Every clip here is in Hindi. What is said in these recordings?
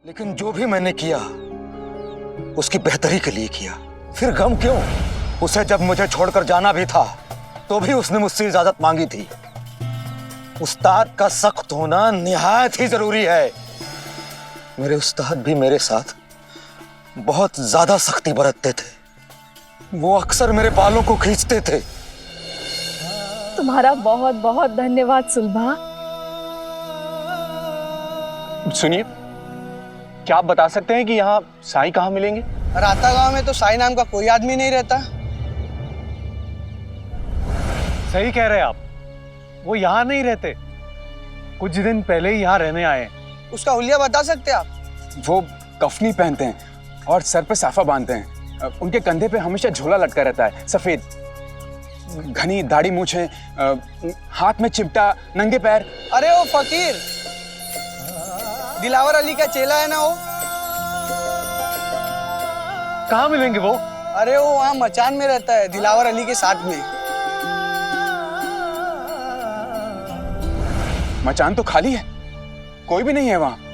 लेकिन जो भी मैंने किया उसकी बेहतरी के लिए किया। फिर गम क्यों? उसे जब मुझे छोड़कर जाना भी था तो भी उसने मुझसे इजाजत मांगी थी। उस्ताद का सख्त होना निहायत ही जरूरी है। मेरे उस्ताद भी मेरे साथ बहुत ज्यादा सख्ती बरतते थे। वो अक्सर मेरे बालों को खींचते थे। तुम्हारा बहुत बहुत धन्यवाद सुलभा। सुनिए, क्या आप बता सकते हैं कि यहाँ साईं कहाँ मिलेंगे? राता गांव में तो साईं नाम का कोई आदमी नहीं रहता। सही कह रहे हैं आप, वो यहाँ नहीं रहते। कुछ दिन पहले ही यहाँ रहने आए हैं। उसका हुलिया बता सकते आप? वो कफनी पहनते हैं और सर पे साफा बांधते हैं। उनके कंधे पे हमेशा झोला लटका रहता है, सफेद, घनी दाढ़ी मूंछ है, हाथ में चिमटा, नंगे पैर। अरे वो फकीर दिलावर अली का चेला है ना वो? कहाँ मिलेंगे वो? अरे वो वहाँ मचान में रहता है, दिलावर अली के साथ में। मचान तो खाली है, कोई भी नहीं है वहां।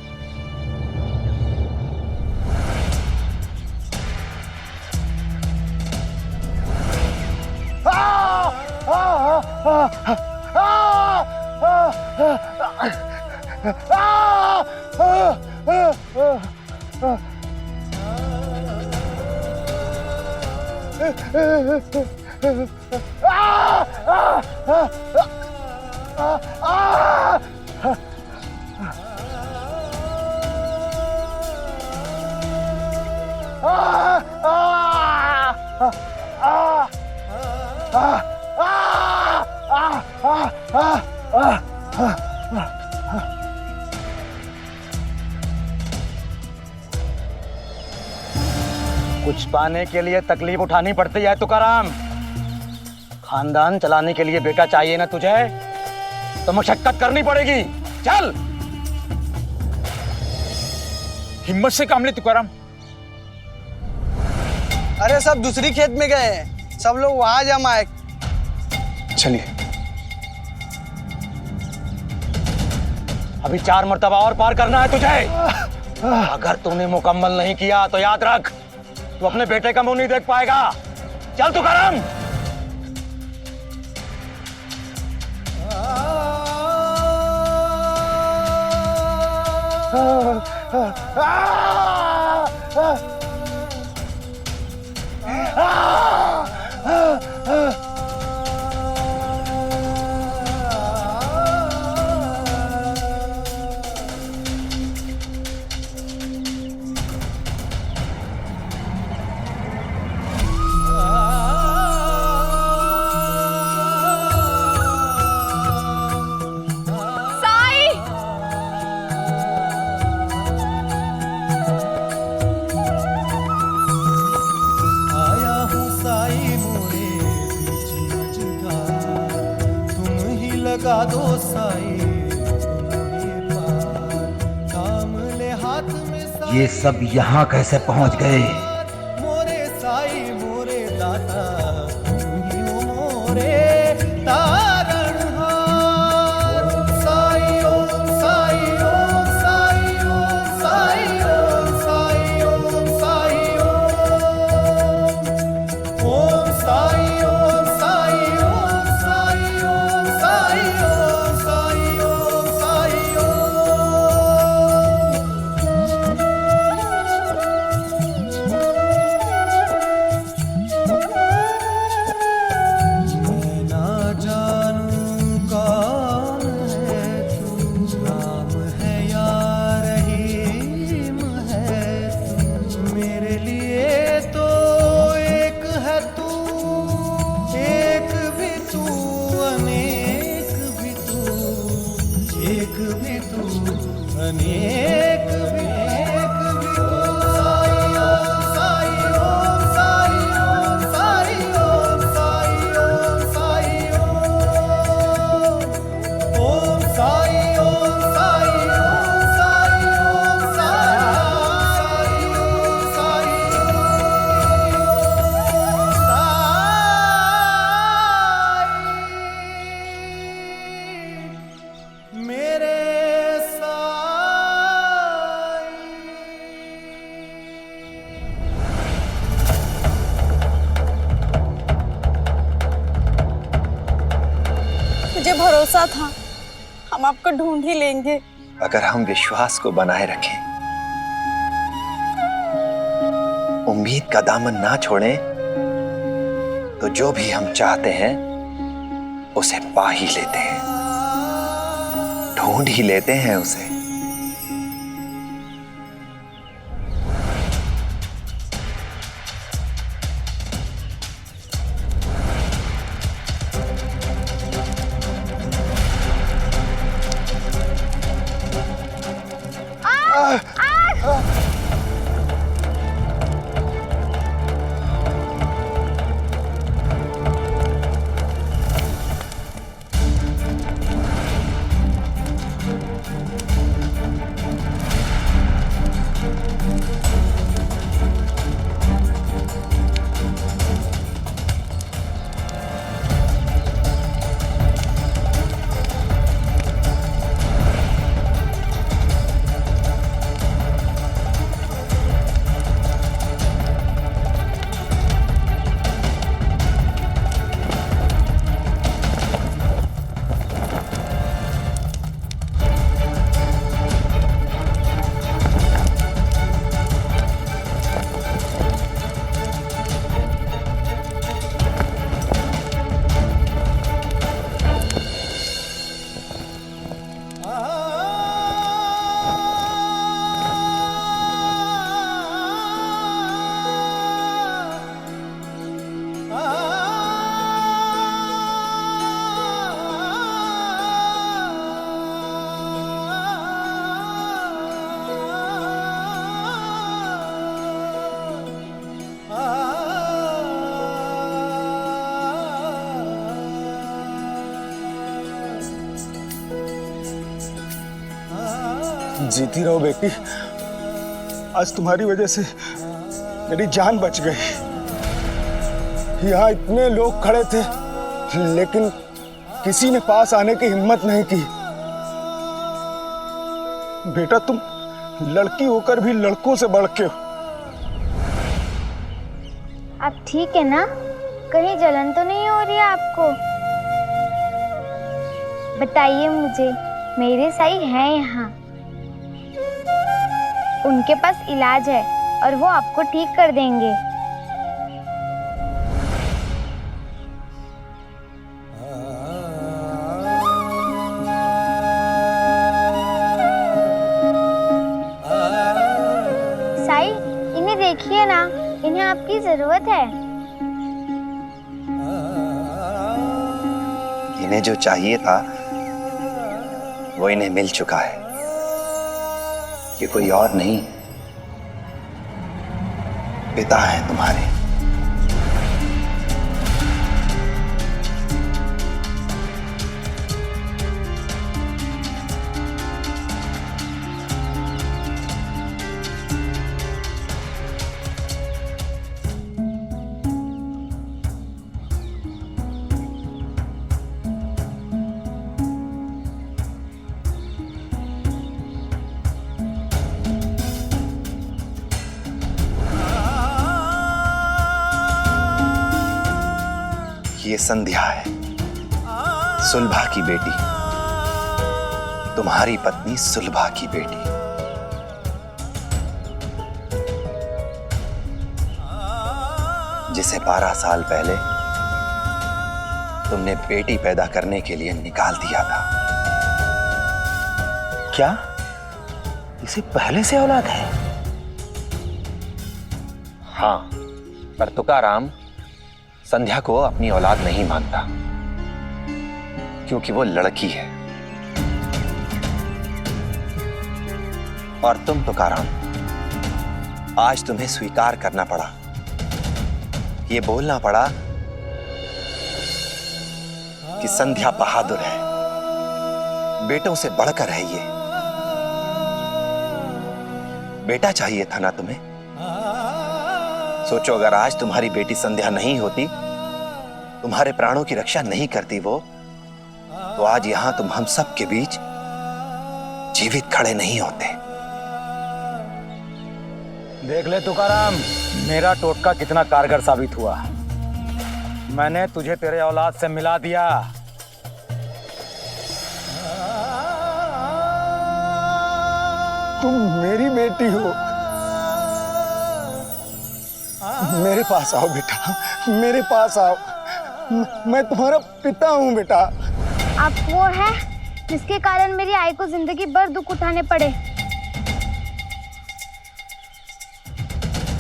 कुछ पाने के लिए तकलीफ उठानी पड़ती है तुकाराम। खानदान चलाने के लिए बेटा चाहिए ना तुझे, तो मशक्कत करनी पड़ेगी। चल। हिम्मत से काम ले तुकाराम। अरे सब दूसरी खेत में गए हैं, सब लोग वहां जमा है। चलिए। अभी 4 मर्तबा और पार करना है तुझे। अगर तूने मुकम्मल नहीं किया तो याद रख, तू अपने बेटे का मुंह नहीं देख पाएगा। चल तुकाराम। लगा दो साईं, हाथ में ये सब यहाँ कैसे पहुँच गए? मोरे साई मोरे दाता, तुम ही हो मोरे तारणहार। साई ओम साई ओम साई ओम साई ओम साई ओम साई ओम साई ओम साई ओम साई ओम साई ओम साई ओम साई ओम। पे भरोसा था, हम आपको ढूंढ ही लेंगे। अगर हम विश्वास को बनाए रखें, उम्मीद का दामन ना छोड़ें, तो जो भी हम चाहते हैं उसे पा ही लेते हैं, ढूंढ ही लेते हैं उसे। जीती रहो बेटी, आज तुम्हारी वजह से मेरी जान बच गई। यहाँ इतने लोग खड़े थे, लेकिन किसी ने पास आने की हिम्मत नहीं की। बेटा, तुम लड़की होकर भी लड़कों से बढ़ के हो। आप ठीक है ना? कहीं जलन तो नहीं हो रही है आपको? बताइए मुझे, मेरे साई हैं यहाँ, उनके पास इलाज है और वो आपको ठीक कर देंगे। साई, इन्हें देखिए ना, इन्हें आपकी जरूरत है। इन्हें जो चाहिए था वो इन्हें मिल चुका है। ये कोई और नहीं, पिता हैं तुम्हारे। ये संध्या है, सुलभा की बेटी, तुम्हारी पत्नी सुलभा की बेटी। जिसे 12 साल पहले तुमने बेटी पैदा करने के लिए निकाल दिया था। क्या इसे पहले से औलाद है? हाँ, पर तुकाराम संध्या को अपनी औलाद नहीं मानता, क्योंकि वो लड़की है। और तुम तुकाराम, आज तुम्हें स्वीकार करना पड़ा, ये बोलना पड़ा कि संध्या बहादुर है, बेटों से बढ़कर है। ये बेटा चाहिए था ना तुम्हें? सोचो, अगर आज तुम्हारी बेटी संध्या नहीं होती, तुम्हारे प्राणों की रक्षा नहीं करती वो, तो आज यहां तुम हम सब के बीच जीवित खड़े नहीं होते। देख ले तुकाराम, मेरा टोटका कितना कारगर साबित हुआ। मैंने तुझे तेरे औलाद से मिला दिया। तुम मेरी बेटी हो। मेरे पास आओ बेटा, मेरे पास आओ। मैं तुम्हारा पिता हूँ बेटा। आप वो है जिसके कारण मेरी आई को जिंदगी भर दुख उठाने पड़े,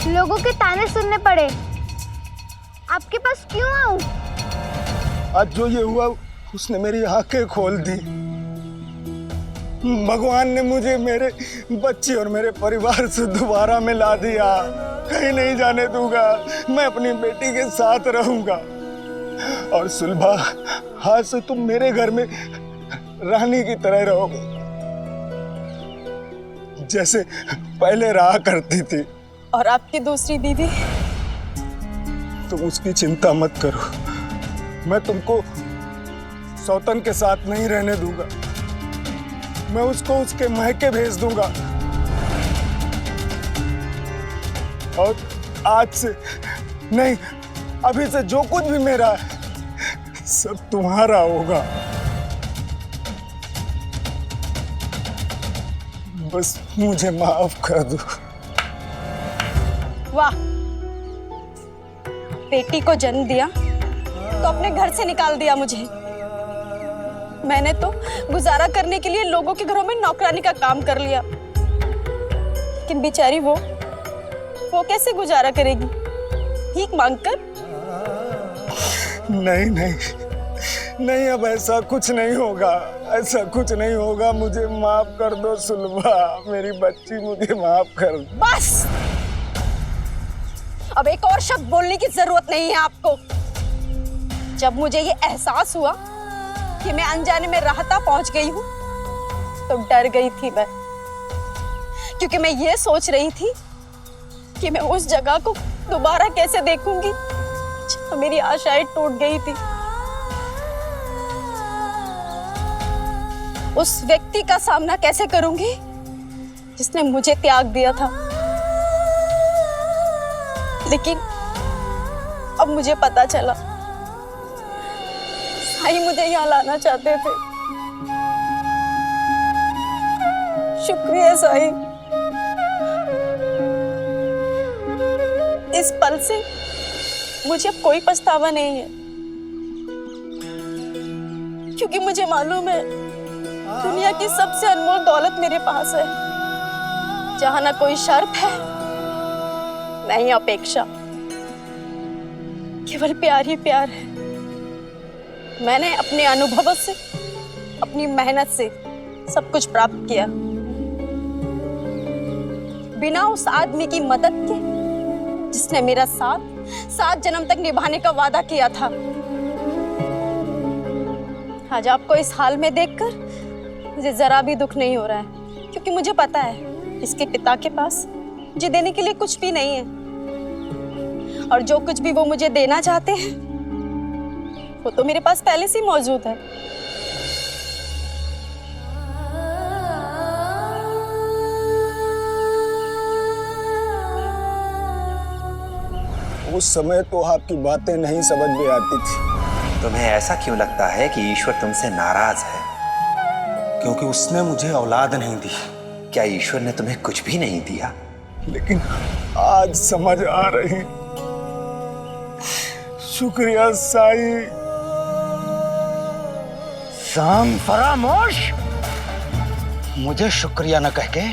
लोगों के ताने सुनने पड़े। आपके पास क्यों आऊं? आज जो ये हुआ उसने मेरी आंखें खोल दी। भगवान ने मुझे मेरे बच्चे और मेरे परिवार से दोबारा मिला दिया। कहीं नहीं जाने दूंगा, मैं अपनी बेटी के साथ रहूंगा। और सुलभा, आज से तुम मेरे घर में रानी की तरह रहोगे, जैसे पहले रहा करती थी। और आपकी दूसरी दीदी? तुम उसकी चिंता मत करो, मैं तुमको सौतन के साथ नहीं रहने दूंगा। मैं उसको उसके महके भेज दूंगा। और आज से नहीं, अभी से जो कुछ भी मेरा है सब तुम्हारा होगा। बस मुझे माफ कर दो। वाह, बेटी को जन्म दिया तो अपने घर से निकाल दिया मुझे। मैंने तो गुजारा करने के लिए लोगों के घरों में नौकरानी का काम कर लिया, लेकिन बेचारी वो कैसे गुजारा करेगी? भीख मांगकर? नहीं नहीं नहीं, अब ऐसा कुछ नहीं होगा, ऐसा कुछ नहीं होगा। मुझे माफ कर दो सुलभा, मेरी बच्ची, मुझे माफ कर दो। बस, अब एक और शब्द बोलने की जरूरत नहीं है आपको। जब मुझे ये एहसास हुआ कि मैं अनजाने में राहता पहुंच गई हूं, तो डर गई थी मैं, क्योंकि मैं ये सोच रही थी कि मैं उस जगह को दोबारा कैसे देखूंगी जहां मेरी आशाएं टूट गई थी। उस व्यक्ति का सामना कैसे करूंगी जिसने मुझे त्याग दिया था। लेकिन अब मुझे पता चला, साईं मुझे यहाँ लाना चाहते थे। शुक्रिया साईं, इस पल से मुझे अब कोई पछतावा नहीं है, क्योंकि मुझे मालूम है दुनिया की सबसे अनमोल दौलत मेरे पास है, जहां ना कोई शर्त है ना ही अपेक्षा, केवल प्यार ही प्यार है। मैंने अपने अनुभवों से, अपनी मेहनत से सब कुछ प्राप्त किया, बिना उस आदमी की मदद के जिसने मेरा साथ 7 जन्म तक निभाने का वादा किया था। आज आपको इस हाल में देखकर मुझे जरा भी दुख नहीं हो रहा है, क्योंकि मुझे पता है इसके पिता के पास मुझे देने के लिए कुछ भी नहीं है, और जो कुछ भी वो मुझे देना चाहते हैं वो तो मेरे पास पहले से ही मौजूद है। उस समय तो आपकी बातें नहीं समझ में आती थी। तुम्हें ऐसा क्यों लगता है कि ईश्वर तुमसे नाराज है? क्योंकि उसने मुझे औलाद नहीं दी। क्या ईश्वर ने तुम्हें कुछ भी नहीं दिया? लेकिन आज समझ आ रही। शुक्रिया साईं। शाम फरामोश, मुझे शुक्रिया न कह के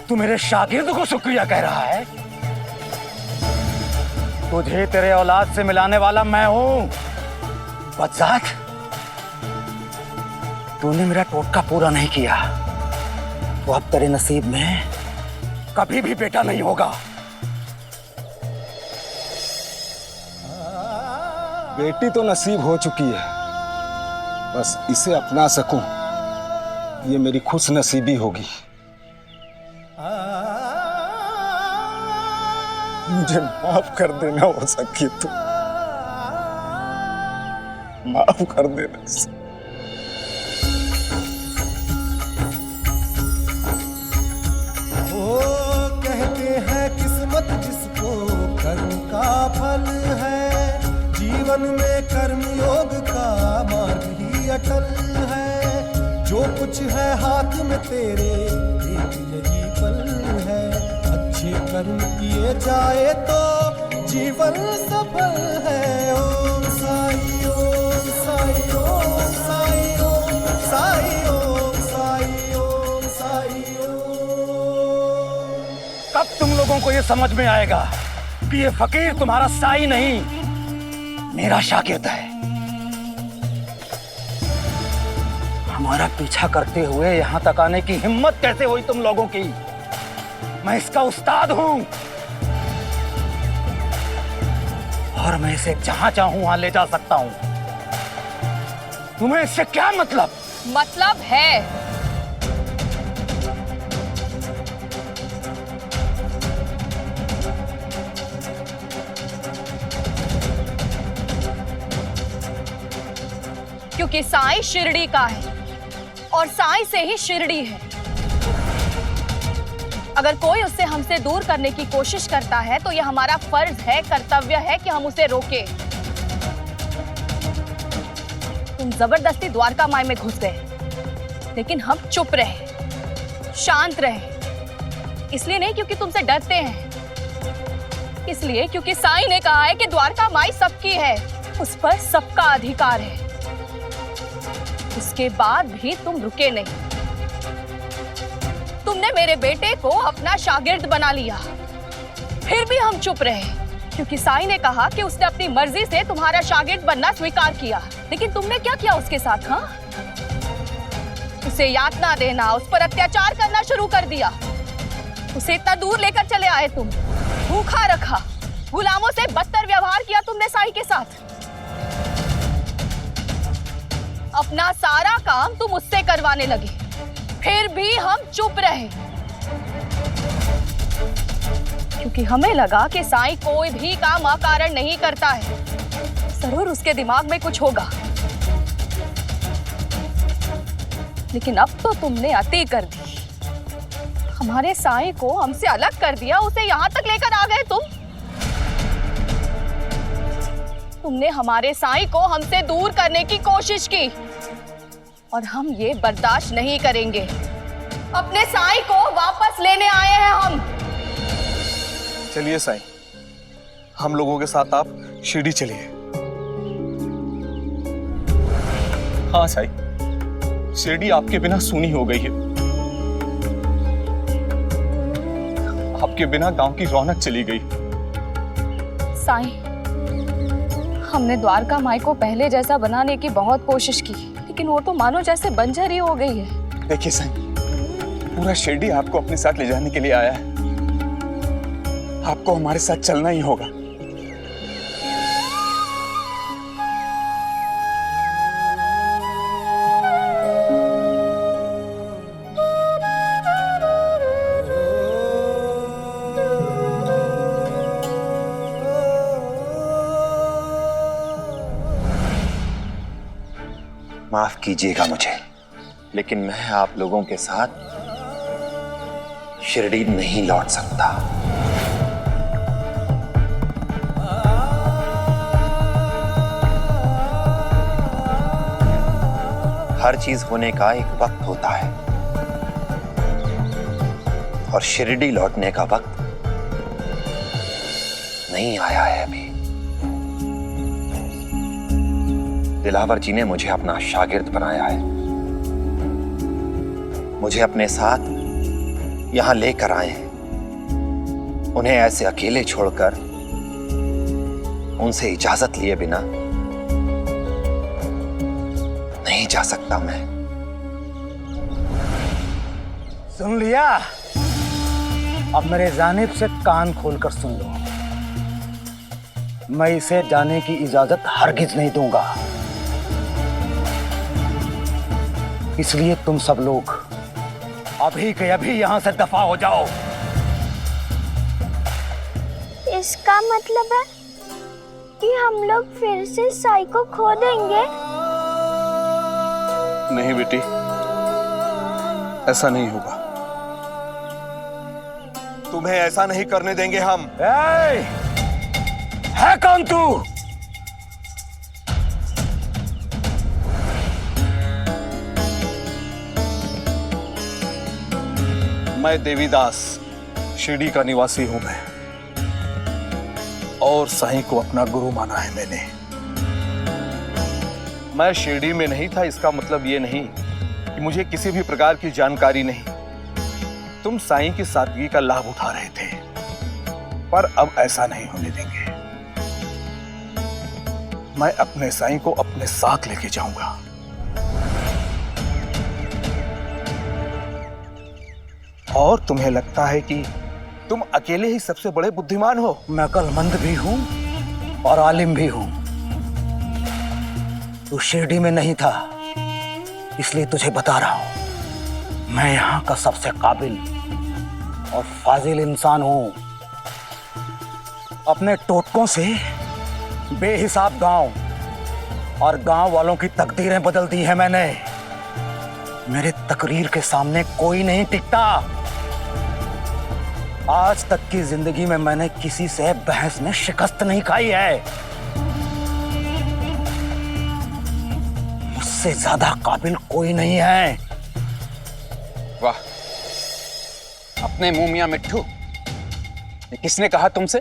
तू मेरे शागिर्द को शुक्रिया कह रहा है। तुझे तेरे औलाद से मिलाने वाला मैं हूं। बदजात, तूने मेरा टोटका पूरा नहीं किया तो अब तेरे नसीब में कभी भी बेटा नहीं होगा। बेटी तो नसीब हो चुकी है, बस इसे अपना सकूं ये मेरी खुश नसीबी होगी। मुझे माफ कर देना हो सके तो माफ कर देना। वो कहते हैं किस्मत जिसको कर्म का फल है, जीवन में कर्म योग का मार्ग ही अटल है। जो कुछ है हाथ में तेरे एक यही पल कर्म किए जाए तो जीवन सफल है। ओम साई ओम साई ओम साई ओम साई ओम साई ओम साई ओम। कब तुम लोगों को ये समझ में आएगा कि ये फकीर तुम्हारा साई नहीं, मेरा शागिर्द है। हमारा पीछा करते हुए यहां तक आने की हिम्मत कैसे हुई तुम लोगों की? मैं इसका उस्ताद हूं और मैं इसे जहां चाहूं वहां ले जा सकता हूं। तुम्हें इससे क्या मतलब? मतलब है क्योंकि साईं शिरडी का है और साईं से ही शिरडी है। अगर कोई उससे हमसे दूर करने की कोशिश करता है तो यह हमारा फर्ज है, कर्तव्य है कि हम उसे रोकें। तुम जबरदस्ती द्वारका माई में घुस गए, लेकिन हम चुप रहे, शांत रहे। इसलिए नहीं क्योंकि तुमसे डरते हैं, इसलिए क्योंकि साईं ने कहा है कि द्वारका माई सबकी है, उस पर सबका अधिकार है। उसके बाद भी तुम रुके नहीं। तुमने मेरे बेटे को अपना शागिर्द बना लिया, फिर भी हम चुप रहे क्योंकि साईं ने कहा कि उसने अपनी मर्जी से तुम्हारा शागिर्द बनना स्वीकार किया। लेकिन तुमने क्या किया उसके साथ? हाँ, उसे यातना देना, उस पर अत्याचार करना शुरू कर दिया। उसे इतना दूर लेकर चले आए तुम, भूखा रखा, गुलामों से बदतर व्यवहार किया तुमने साईं के साथ। अपना सारा काम तुम उससे करवाने लगे, फिर भी हम चुप रहे क्योंकि हमें लगा कि साईं कोई भी काम अकारण नहीं करता है, जरूर उसके दिमाग में कुछ होगा। लेकिन अब तो तुमने अति कर दी, हमारे साईं को हमसे अलग कर दिया, उसे यहां तक लेकर आ गए तुमने हमारे साईं को हमसे दूर करने की कोशिश की और हम ये बर्दाश्त नहीं करेंगे। अपने साईं को वापस लेने आए हैं हम। चलिए साईं, हम लोगों के साथ आप शिरडी चलिए। हाँ साईं, शिरडी आपके बिना सूनी हो गई है। आपके बिना गांव की रौनक चली गई। साईं, हमने द्वारका माई को पहले जैसा बनाने की बहुत कोशिश की, लेकिन वो तो मानो जैसे बंजर ही हो गई है। देखिए साईं, पूरा शिरडी आपको अपने साथ ले जाने के लिए आया है। आपको हमारे साथ चलना ही होगा। माफ कीजिएगा मुझे, लेकिन मैं आप लोगों के साथ शिरडी नहीं लौट सकता। हर चीज होने का एक वक्त होता है और शिरडी लौटने का वक्त नहीं आया है अभी। दिलावर जी ने मुझे अपना शागिर्द बनाया है, मुझे अपने साथ यहां लेकर आए हैं। उन्हें ऐसे अकेले छोड़कर, उनसे इजाजत लिए बिना नहीं जा सकता मैं। सुन लिया? अब मेरे जानिब से कान खोलकर सुन लो, मैं इसे जाने की इजाजत हरगिज नहीं दूंगा। इसलिए तुम सब लोग अभी के अभी यहां से दफा हो जाओ। इसका मतलब है कि हम लोग फिर से साई को खो देंगे? नहीं बेटी, ऐसा नहीं होगा। तुम्हें ऐसा नहीं करने देंगे हम। है कौन तू? मैं देवीदास, शिरडी का निवासी हूं मैं, और साईं को अपना गुरु माना है मैंने। मैं शिरडी में नहीं था, इसका मतलब ये नहीं कि मुझे किसी भी प्रकार की जानकारी नहीं। तुम साईं की सादगी का लाभ उठा रहे थे, पर अब ऐसा नहीं होने देंगे। मैं अपने साईं को अपने साथ लेके जाऊंगा। और तुम्हें लगता है कि तुम अकेले ही सबसे बड़े बुद्धिमान हो? मैं अक्लमंद भी हूं और आलिम भी हूं। तू शिरडी में नहीं था, इसलिए तुझे बता रहा हूं। मैं यहां का सबसे काबिल और फाजिल इंसान हूं। अपने टोटकों से बेहिसाब गांव और गांव वालों की तकदीरें बदल दी हैं मैंने। मेरे तकरीर के सामने कोई नहीं टिकता। आज तक की जिंदगी में मैंने किसी से बहस में शिकस्त नहीं खाई है। मुझसे ज्यादा काबिल कोई नहीं है। वाह, अपने मुंह मियां मिट्ठू, ये किसने कहा तुमसे?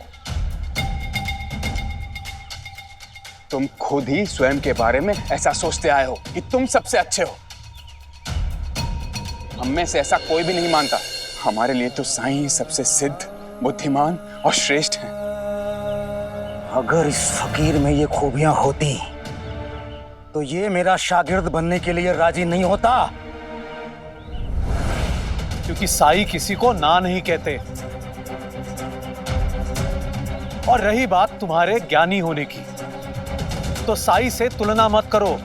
तुम खुद ही स्वयं के बारे में ऐसा सोचते आए हो कि तुम सबसे अच्छे हो। हम में से ऐसा कोई भी नहीं मानता। हमारे लिए तो साईं सबसे सिद्ध, बुद्धिमान और श्रेष्ठ हैं। अगर इस फकीर में ये खूबियां होती तो ये मेरा शागिर्द बनने के लिए राजी नहीं होता। क्योंकि साईं किसी को ना नहीं कहते। और रही बात तुम्हारे ज्ञानी होने की, तो साईं से तुलना मत करो।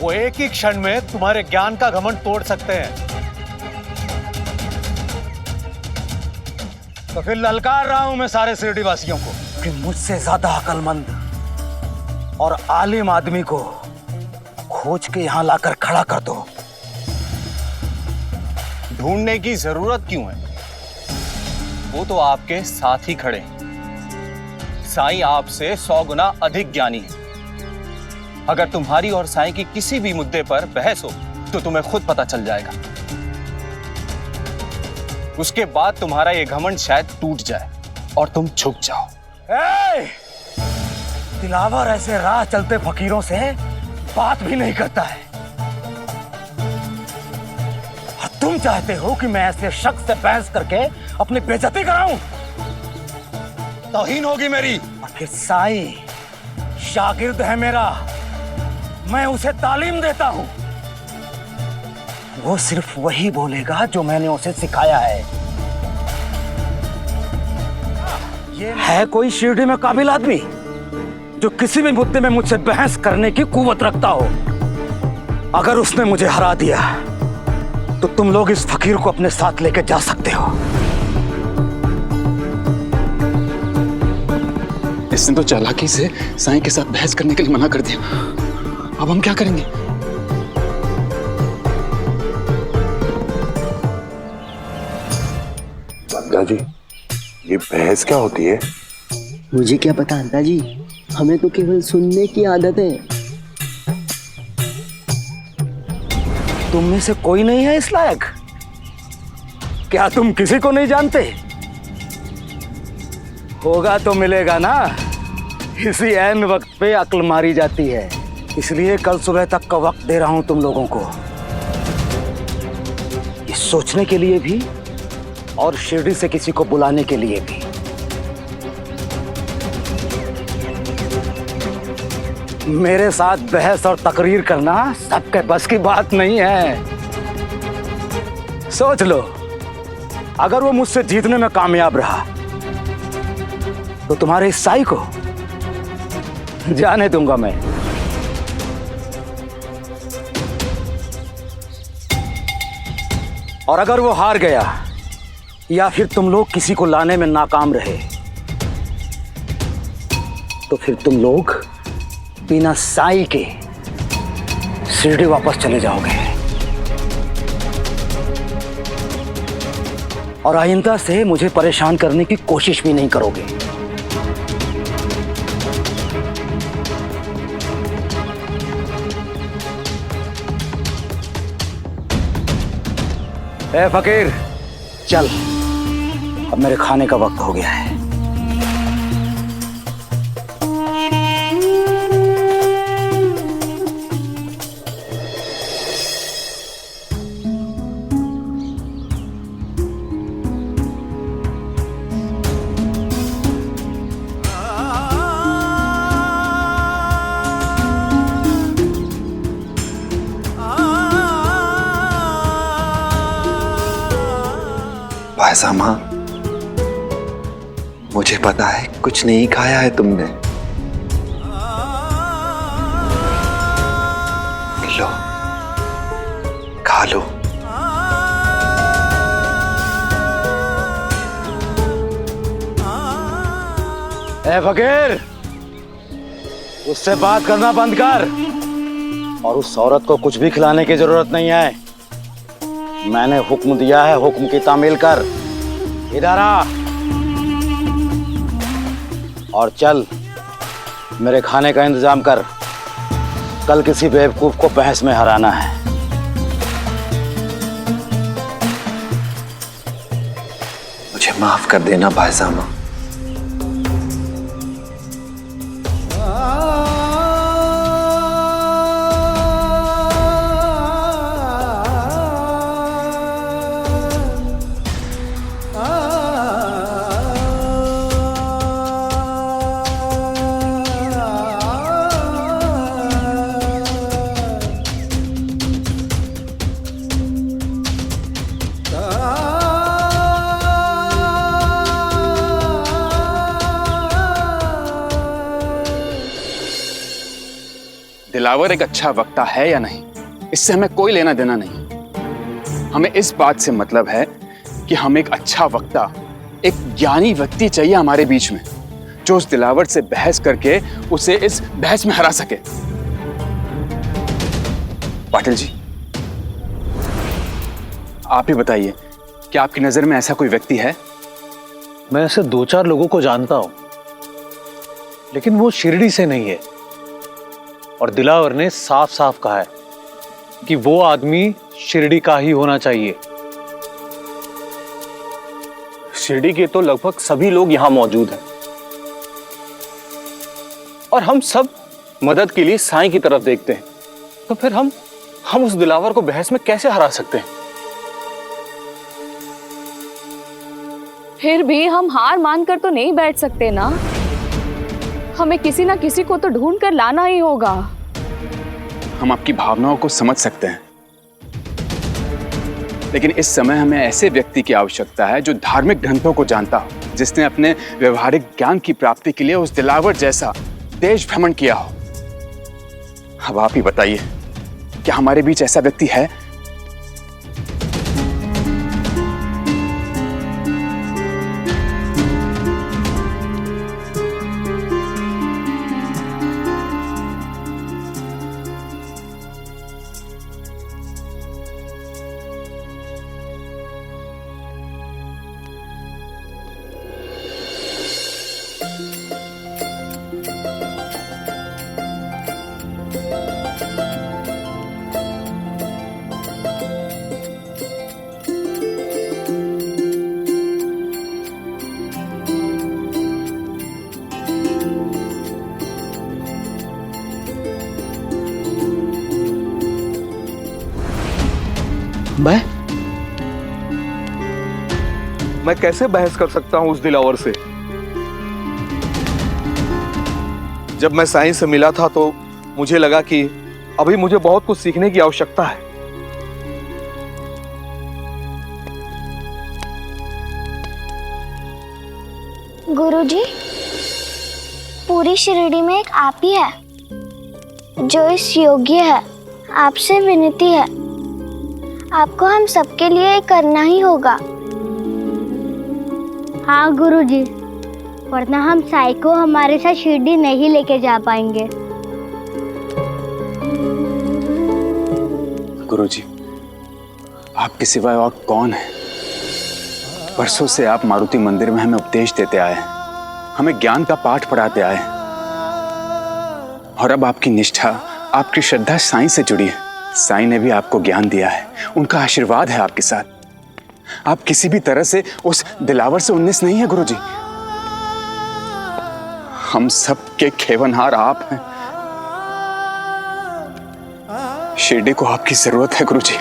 वो एक ही क्षण में तुम्हारे ज्ञान का घमंड तोड़ सकते हैं। तो फिर ललकार रहा हूं मैं सारे शिरडी वासियों को कि मुझसे ज्यादा अक्लमंद और आलिम आदमी को खोज के यहां लाकर खड़ा कर दो। ढूंढने की जरूरत क्यों है? वो तो आपके साथ ही खड़े हैं। साईं आपसे 100 गुना अधिक ज्ञानी है। अगर तुम्हारी और साईं की किसी भी मुद्दे पर बहस हो तो तुम्हें खुद पता चल जाएगा। उसके बाद तुम्हारा ये घमंड शायद टूट जाए और तुम झुक जाओ। दिलावर ऐसे राह चलते फकीरों से बात भी नहीं करता है। और तुम चाहते हो कि मैं ऐसे शख्स से बहस करके अपनी बेइज्जती कराऊं? तौहीन होगी मेरी। आखिर साईं शागिर्द है मेरा, मैं उसे तालीम देता हूं। वो सिर्फ वही बोलेगा जो मैंने उसे सिखाया है। ये है कोई शिरडी में काबिल आदमी जो किसी भी मुद्दे में मुझसे बहस करने की कुव्वत रखता हो? अगर उसने मुझे हरा दिया तो तुम लोग इस फकीर को अपने साथ लेके जा सकते हो। इसने तो चालाकी से साईं के साथ बहस करने के लिए मना कर दिया। अब हम क्या करेंगे? अंदाजी, ये बहस क्या होती है? मुझे क्या पता अंदाजी, हमें तो केवल सुनने की आदत है। तुम में से कोई नहीं है इस लायक? क्या तुम किसी को नहीं जानते? होगा तो मिलेगा ना। इसी ऐन वक्त पे अक्ल मारी जाती है, इसलिए कल सुबह तक का वक्त दे रहा हूं तुम लोगों को, ये सोचने के लिए भी और शिरडी से किसी को बुलाने के लिए भी। मेरे साथ बहस और तकरीर करना सबके बस की बात नहीं है। सोच लो, अगर वो मुझसे जीतने में कामयाब रहा तो तुम्हारे इस साईं को जाने दूंगा मैं। और अगर वो हार गया या फिर तुम लोग किसी को लाने में नाकाम रहे तो फिर तुम लोग बिना साईं के शिरडी वापस चले जाओगे। और आइंदा से मुझे परेशान करने की कोशिश भी नहीं करोगे। ए फकीर, चल अब मेरे खाने का वक्त हो गया है। भाईसामा, मुझे पता है कुछ नहीं खाया है तुमने। लो, खा लो। ए फकीर, उससे बात करना बंद कर और उस औरत को कुछ भी खिलाने की जरूरत नहीं है। मैंने हुक्म दिया है, हुक्म की तामील कर। इधर आ और चल मेरे खाने का इंतजाम कर। कल किसी बेवकूफ को बहस में हराना है। मुझे माफ कर देना भाईसामा। दिलावर एक अच्छा वक्ता है या नहीं, इससे हमें कोई लेना देना नहीं। हमें इस बात से मतलब है कि हमें एक अच्छा वक्ता, एक ज्ञानी व्यक्ति चाहिए हमारे बीच में, जो उस दिलावर से बहस करके उसे इस बहस में हरा सके। पाटिल जी, आप ही बताइए, क्या आपकी नजर में ऐसा कोई व्यक्ति है? मैं ऐसे 2-4 लोगों को जानता हूं, लेकिन वो शिरडी से नहीं है। और दिलावर ने साफ साफ कहा है कि वो आदमी शिरडी का ही होना चाहिए। शिरडी के तो लगभग सभी लोग यहां मौजूद हैं और हम सब मदद के लिए साईं की तरफ देखते हैं। तो फिर हम उस दिलावर को बहस में कैसे हरा सकते हैं? फिर भी हम हार मानकर तो नहीं बैठ सकते ना। हमें किसी ना किसी को तो ढूंढ कर लाना ही होगा। हम आपकी भावनाओं को समझ सकते हैं, लेकिन इस समय हमें ऐसे व्यक्ति की आवश्यकता है जो धार्मिक ग्रंथों को जानता हो, जिसने अपने व्यवहारिक ज्ञान की प्राप्ति के लिए उस दिलावर जैसा देश भ्रमण किया हो। अब आप ही बताइए, क्या हमारे बीच ऐसा व्यक्ति है? मैं कैसे बहस कर सकता हूं उस दिलावर से? जब मैं साईं से मिला था तो मुझे लगा कि अभी मुझे बहुत कुछ सीखने की आवश्यकता है। गुरुजी, पूरी शिरडी में एक आप ही है जो इस योग्य है। आपसे विनती है, आपको हम सबके लिए करना ही होगा। हाँ गुरुजी, वरना हम साईं को हमारे साथ शिरडी नहीं लेके जा पाएंगे। गुरुजी, आपके सिवाय और कौन है? वर्षों से आप मारुति मंदिर में हमें उपदेश देते आए हैं, हमें ज्ञान का पाठ पढ़ाते आए हैं, और अब आपकी निष्ठा, आपकी श्रद्धा साईं से जुड़ी है। साईं ने भी आपको ज्ञान दिया है, उनका आशीर्वाद है आपके साथ। आप किसी भी तरह से उस दिलावर से 19 नहीं है गुरुजी। हम सब के खेवनहार आप हैं। शिरडी को आपकी जरूरत है गुरुजी।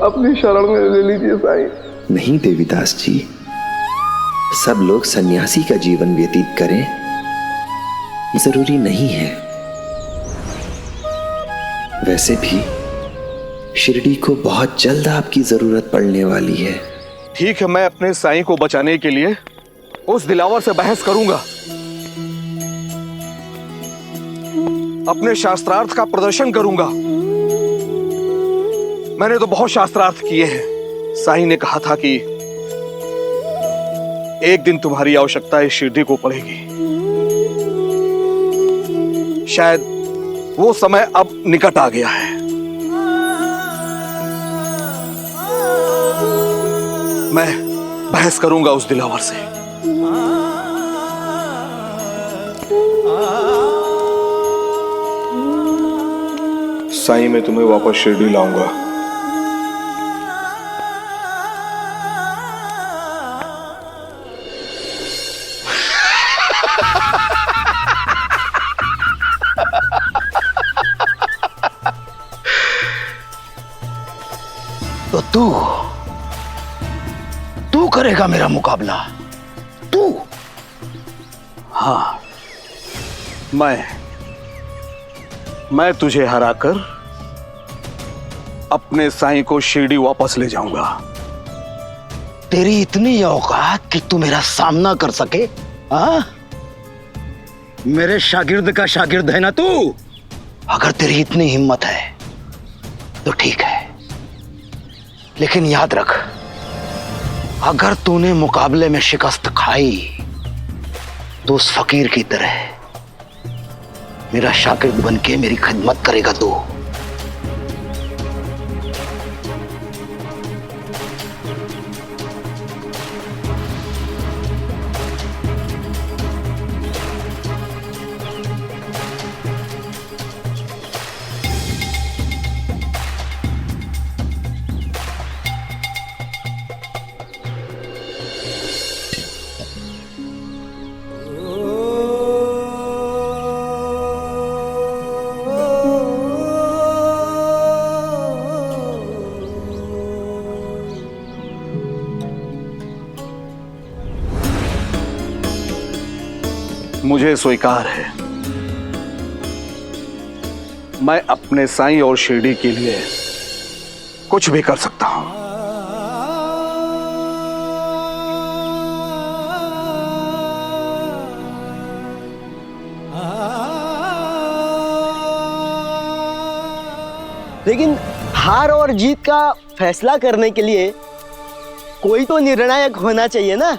अपनी शरण में ले लीजिए साईं। नहीं देवीदास जी, सब लोग सन्यासी का जीवन व्यतीत करें जरूरी नहीं है। वैसे भी शिरडी को बहुत जल्द आपकी जरूरत पड़ने वाली है। ठीक है, मैं अपने साईं को बचाने के लिए उस दिलावर से बहस करूंगा। अपने शास्त्रार्थ का प्रदर्शन करूंगा। मैंने तो बहुत शास्त्रार्थ किए हैं। साईं ने कहा था कि एक दिन तुम्हारी आवश्यकता इस शिरडी को पड़ेगी। शायद वो समय अब निकट आ गया है। मैं बहस करूंगा उस दिलावर से। साईं, मैं तुम्हें वापस शिरडी लाऊंगा। तो तू करेगा मेरा मुकाबला? तू? हाँ, मैं तुझे हराकर अपने साईं को शिरडी वापस ले जाऊंगा। तेरी इतनी औकात कि तू मेरा सामना कर सके? हाँ? मेरे शागिर्द का शागिर्द है ना तू? अगर तेरी इतनी हिम्मत है तो ठीक है, लेकिन याद रख, अगर तूने मुकाबले में शिकस्त खाई तो उस फकीर की तरह मेरा शागिर्द बनके मेरी खिदमत करेगा तू। मुझे स्वीकार है, मैं अपने साईं और शिरडी के लिए कुछ भी कर सकता हूं। लेकिन हार और जीत का फैसला करने के लिए कोई तो निर्णायक होना चाहिए ना।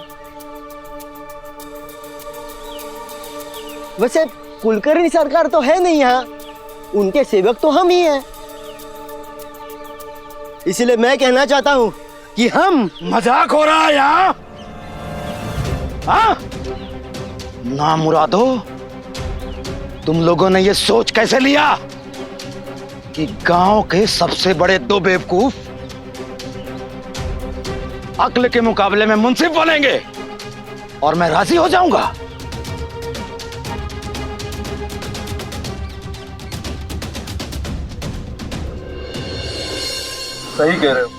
वैसे कुलकर्णी सरकार तो है नहीं यहाँ, उनके सेवक तो हम ही हैं। इसलिए मैं कहना चाहता हूँ कि हम। मजाक हो रहा है यहाँ? हाँ? ना मुरादो, तुम लोगों ने ये सोच कैसे लिया कि गांव के सबसे बड़े दो बेवकूफ अक्ल के मुकाबले में मुंसिफ बनेंगे और मैं राजी हो जाऊंगा? सही कह रहे हो।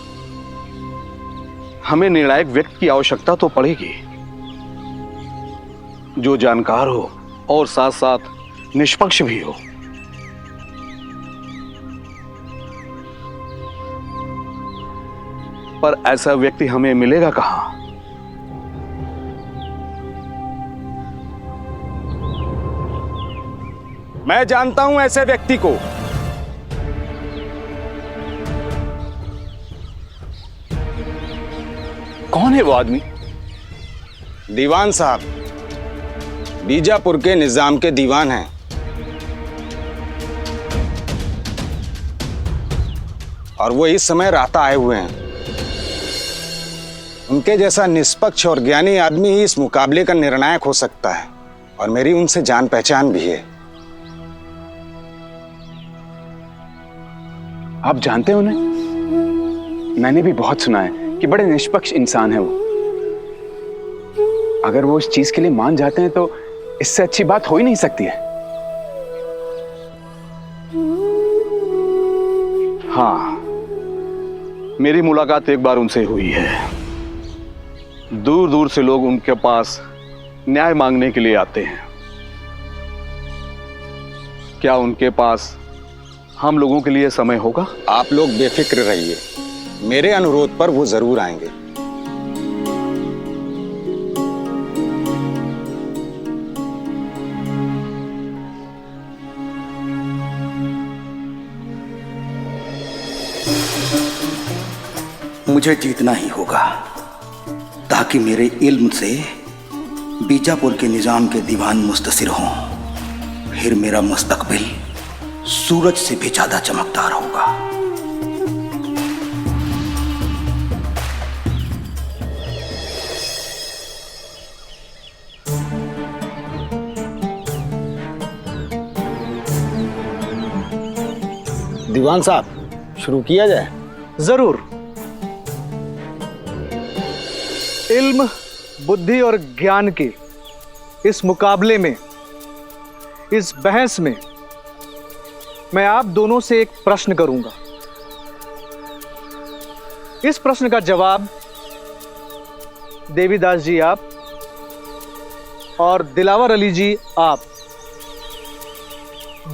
हमें निर्णायक व्यक्ति की आवश्यकता तो पड़ेगी, जो जानकार हो और साथ साथ निष्पक्ष भी हो। पर ऐसा व्यक्ति हमें मिलेगा कहां? मैं जानता हूं ऐसे व्यक्ति को। कौन है वो आदमी? दीवान साहब, बीजापुर के निजाम के दीवान हैं। और वो इस समय राहता आए हुए हैं। उनके जैसा निष्पक्ष और ज्ञानी आदमी ही इस मुकाबले का निर्णायक हो सकता है, और मेरी उनसे जान पहचान भी है। आप जानते हैं उन्हें? मैंने भी बहुत सुना है कि बड़े निष्पक्ष इंसान है वो। अगर वो इस चीज के लिए मान जाते हैं तो इससे अच्छी बात हो ही नहीं सकती है। हाँ, मेरी मुलाकात एक बार उनसे हुई है। दूर दूर से लोग उनके पास न्याय मांगने के लिए आते हैं। क्या उनके पास हम लोगों के लिए समय होगा? आप लोग बेफिक्र रहिए, मेरे अनुरोध पर वो जरूर आएंगे। मुझे जीतना ही होगा ताकि मेरे इल्म से बीजापुर के निजाम के दीवान मुस्तसिर हों। फिर मेरा मुस्तकबिल सूरज से भी ज्यादा चमकदार होगा। दीवान साहब, शुरू किया जाए? जरूर। इल्म, बुद्धि और ज्ञान के इस मुकाबले में, इस बहस में मैं आप दोनों से एक प्रश्न करूंगा। इस प्रश्न का जवाब देवीदास जी आप और दिलावर अली जी आप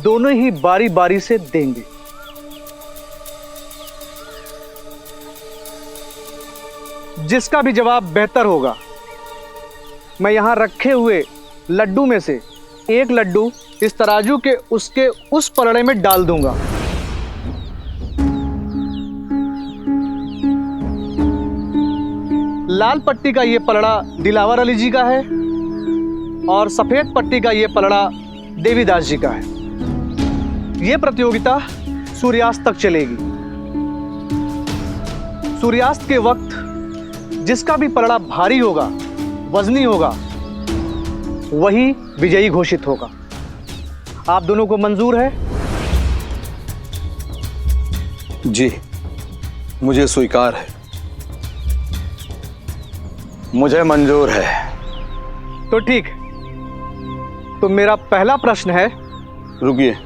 दोनों ही बारी बारी से देंगे। जिसका भी जवाब बेहतर होगा, मैं यहां रखे हुए लड्डू में से एक लड्डू इस तराजू के उसके उस पलड़े में डाल दूंगा। लाल पट्टी का यह पलड़ा दिलावर अली जी का है और सफेद पट्टी का यह पलड़ा देवीदास जी का है। यह प्रतियोगिता सूर्यास्त तक चलेगी। सूर्यास्त के वक्त जिसका भी पलड़ा भारी होगा, वजनी होगा, वही विजयी घोषित होगा। आप दोनों को मंजूर है? जी, मुझे स्वीकार है। मुझे मंजूर है। तो ठीक, तो मेरा पहला प्रश्न है। रुकिए,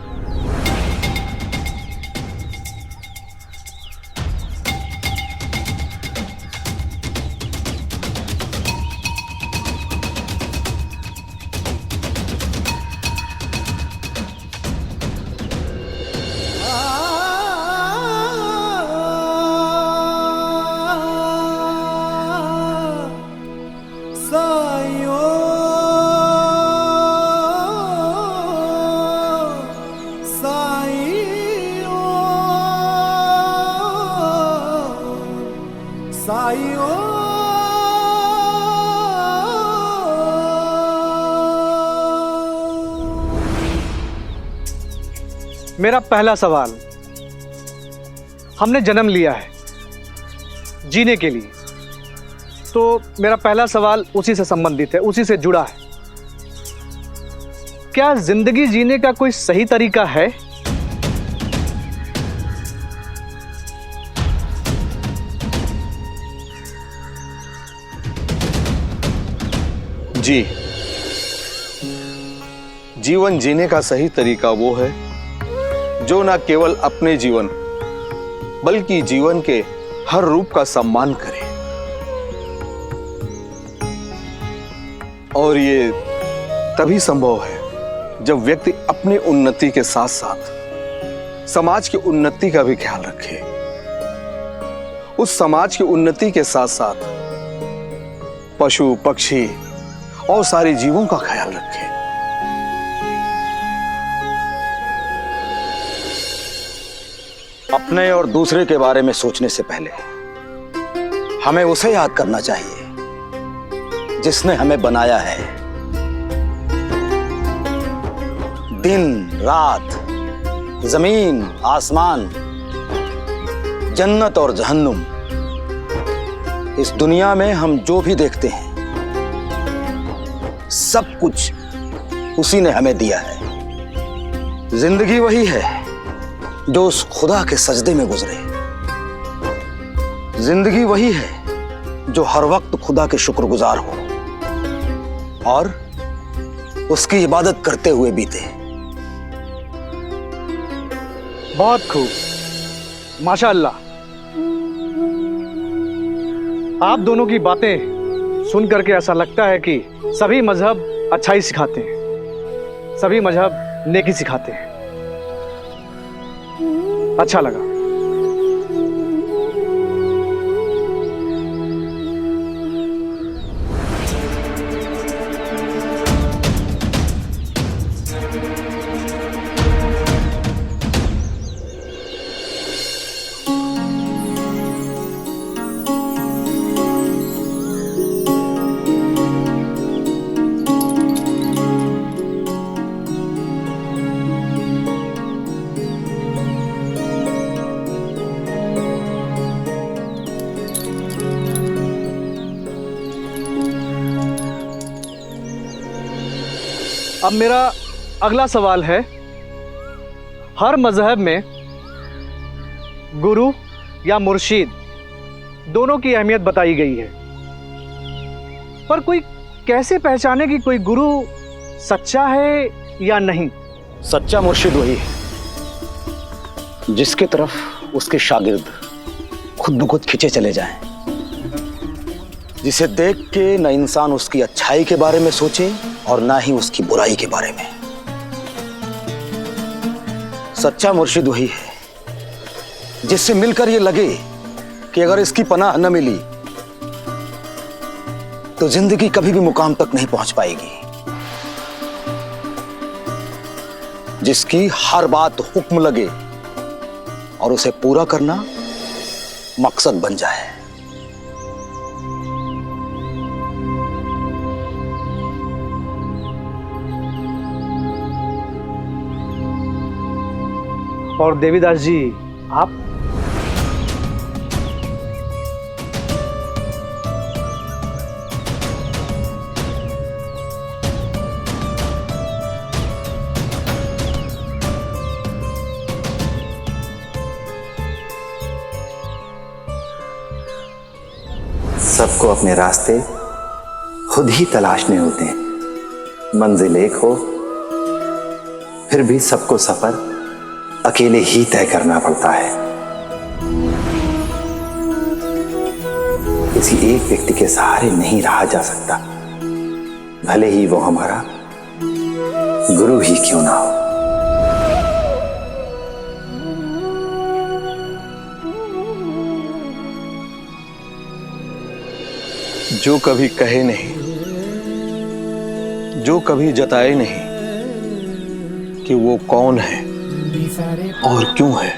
मेरा पहला सवाल, हमने जन्म लिया है जीने के लिए, तो मेरा पहला सवाल उसी से संबंधित है, उसी से जुड़ा है। क्या जिंदगी जीने का कोई सही तरीका है? जी, जीवन जीने का सही तरीका वो है जो न केवल अपने जीवन बल्कि जीवन के हर रूप का सम्मान करे। और ये तभी संभव है जब व्यक्ति अपनी उन्नति के साथ साथ समाज की उन्नति का भी ख्याल रखे। उस समाज की उन्नति के साथ साथ पशु, पक्षी और सारे जीवों का ख्याल रखे। अपने और दूसरे के बारे में सोचने से पहले हमें उसे याद करना चाहिए जिसने हमें बनाया है। दिन, रात, जमीन, आसमान, जन्नत और जहन्नुम, इस दुनिया में हम जो भी देखते हैं सब कुछ उसी ने हमें दिया है। जिंदगी वही है जो उस खुदा के सजदे में गुजरे। जिंदगी वही है जो हर वक्त खुदा के शुक्रगुजार हो और उसकी इबादत करते हुए बीते। बहुत खूब, माशाअल्लाह। आप दोनों की बातें सुन करके ऐसा लगता है कि सभी मजहब अच्छाई सिखाते हैं, सभी मजहब नेकी सिखाते हैं। अच्छा लगा। अब मेरा अगला सवाल है, हर मजहब में गुरु या मुर्शिद दोनों की अहमियत बताई गई है, पर कोई कैसे पहचाने कि कोई गुरु सच्चा है या नहीं? सच्चा मुर्शिद वही है जिसके तरफ उसके शागिर्द खुद ब खुद खिंचे चले जाएं, जिसे देख के न इंसान उसकी अच्छाई के बारे में सोचे और ना ही उसकी बुराई के बारे में। सच्चा मुर्शिद वही है जिससे मिलकर ये लगे कि अगर इसकी पनाह न मिली तो जिंदगी कभी भी मुकाम तक नहीं पहुंच पाएगी, जिसकी हर बात हुक्म लगे और उसे पूरा करना मकसद बन जाए। और देवीदास जी, आप? सबको अपने रास्ते खुद ही तलाशने होते हैं। मंजिल एक हो फिर भी सबको सफर अकेले ही तय करना पड़ता है। किसी एक व्यक्ति के सहारे नहीं रहा जा सकता, भले ही वो हमारा गुरु ही क्यों ना हो। जो कभी कहे नहीं, जो कभी जताए नहीं कि वो कौन है और क्यों है,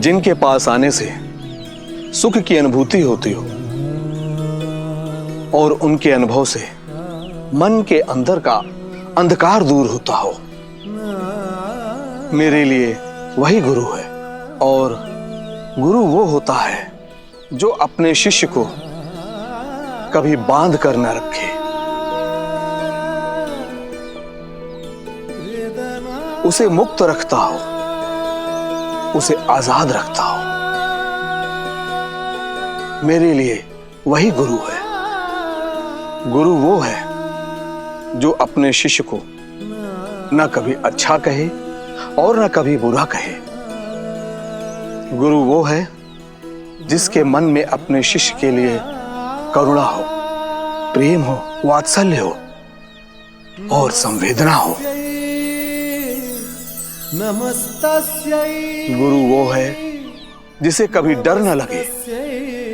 जिनके पास आने से सुख की अनुभूति होती हो और उनके अनुभव से मन के अंदर का अंधकार दूर होता हो, मेरे लिए वही गुरु है। और गुरु वो होता है जो अपने शिष्य को कभी बांध कर न रखे, उसे मुक्त रखता हो, उसे आजाद रखता हो। मेरे लिए वही गुरु है। गुरु वो है जो अपने शिष्य को न कभी अच्छा कहे और न कभी बुरा कहे। गुरु वो है जिसके मन में अपने शिष्य के लिए करुणा हो, प्रेम हो, वात्सल्य हो और संवेदना हो। गुरु वो है जिसे कभी डर न लगे,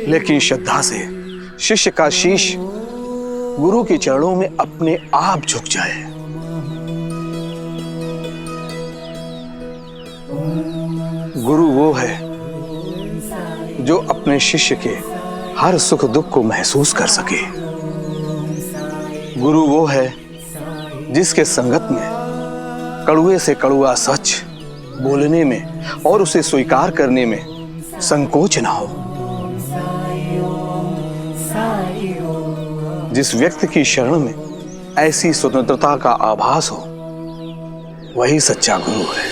लेकिन श्रद्धा से शिष्य का शीश गुरु के चरणों में अपने आप झुक जाए। गुरु वो है जो अपने शिष्य के हर सुख दुख को महसूस कर सके। गुरु वो है जिसके संगत में कड़ुए से कड़ुआ सच बोलने में और उसे स्वीकार करने में संकोच ना हो। जिस व्यक्ति की शरण में ऐसी स्वतंत्रता का आभास हो, वही सच्चा गुरु है।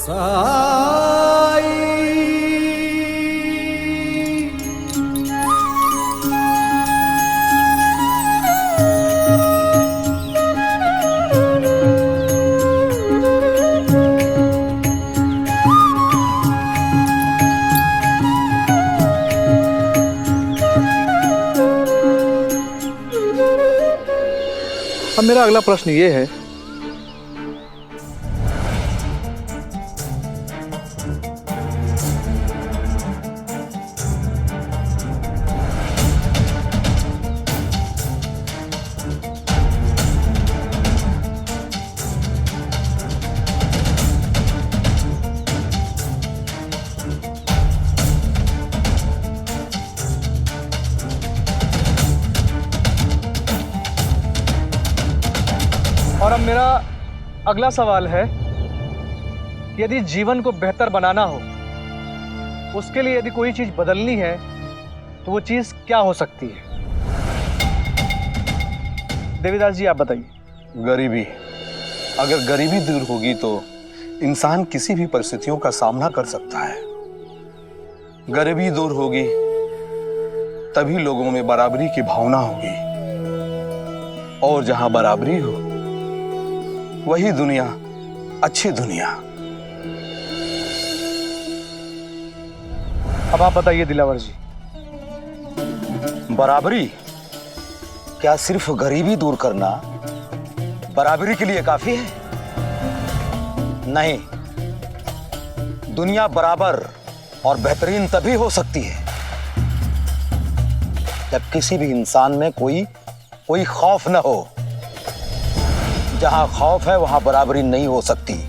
अब मेरा अगला प्रश्न ये है, और अब मेरा अगला सवाल है, यदि जीवन को बेहतर बनाना हो, उसके लिए यदि कोई चीज बदलनी है, तो वो चीज क्या हो सकती है? देवीदास जी आप बताइए। गरीबी। अगर गरीबी दूर होगी तो इंसान किसी भी परिस्थितियों का सामना कर सकता है। गरीबी दूर होगी तभी लोगों में बराबरी की भावना होगी, और जहां बराबरी हो वही दुनिया अच्छी दुनिया। अब आप बताइए दिलावर जी। बराबरी? क्या सिर्फ गरीबी दूर करना बराबरी के लिए काफी है? नहीं, दुनिया बराबर और बेहतरीन तभी हो सकती है जब किसी भी इंसान में कोई खौफ न हो। जहां खौफ है वहां बराबरी नहीं हो सकती।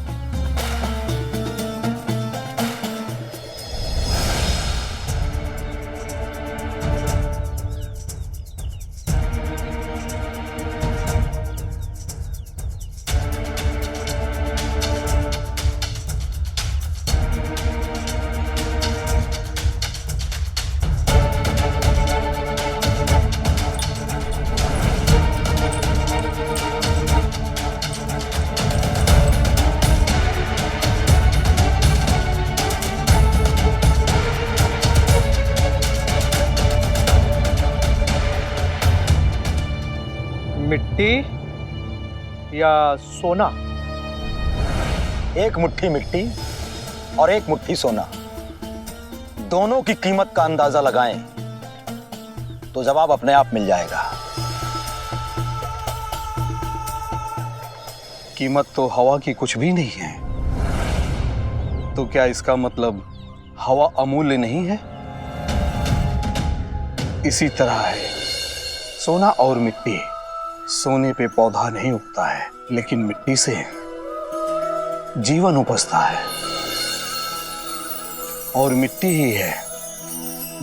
मिट्टी या सोना? एक मुट्ठी मिट्टी और एक मुट्ठी सोना, दोनों की कीमत का अंदाजा लगाएं तो जवाब अपने आप मिल जाएगा। कीमत तो हवा की कुछ भी नहीं है, तो क्या इसका मतलब हवा अमूल्य नहीं है? इसी तरह है सोना और मिट्टी। सोने पे पौधा नहीं उगता है, लेकिन मिट्टी से जीवन उपजता है, और मिट्टी ही है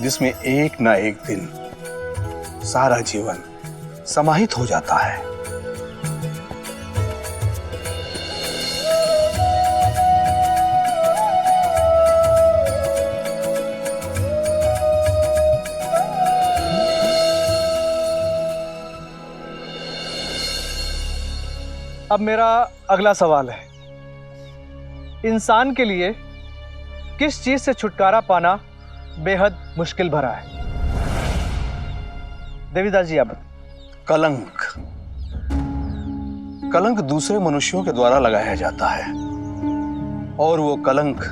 जिसमें एक ना एक दिन सारा जीवन समाहित हो जाता है। अब मेरा अगला सवाल है, इंसान के लिए किस चीज से छुटकारा पाना बेहद मुश्किल भरा है? देवीदास जी आप बताइए। कलंक। कलंक दूसरे मनुष्यों के द्वारा लगाया जाता है, और वो कलंक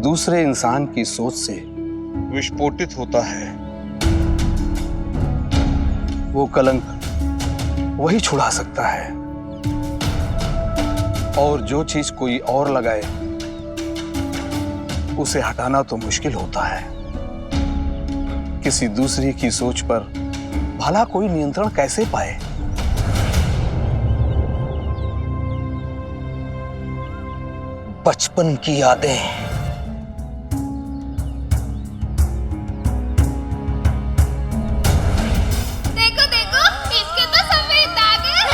दूसरे इंसान की सोच से विस्फोटित होता है। वो कलंक वही छुड़ा सकता है, और जो चीज कोई और लगाए उसे हटाना तो मुश्किल होता है। किसी दूसरे की सोच पर भला कोई नियंत्रण कैसे पाए? बचपन की यादें। देखो देखो, इसके तो सफेद दाग हैं।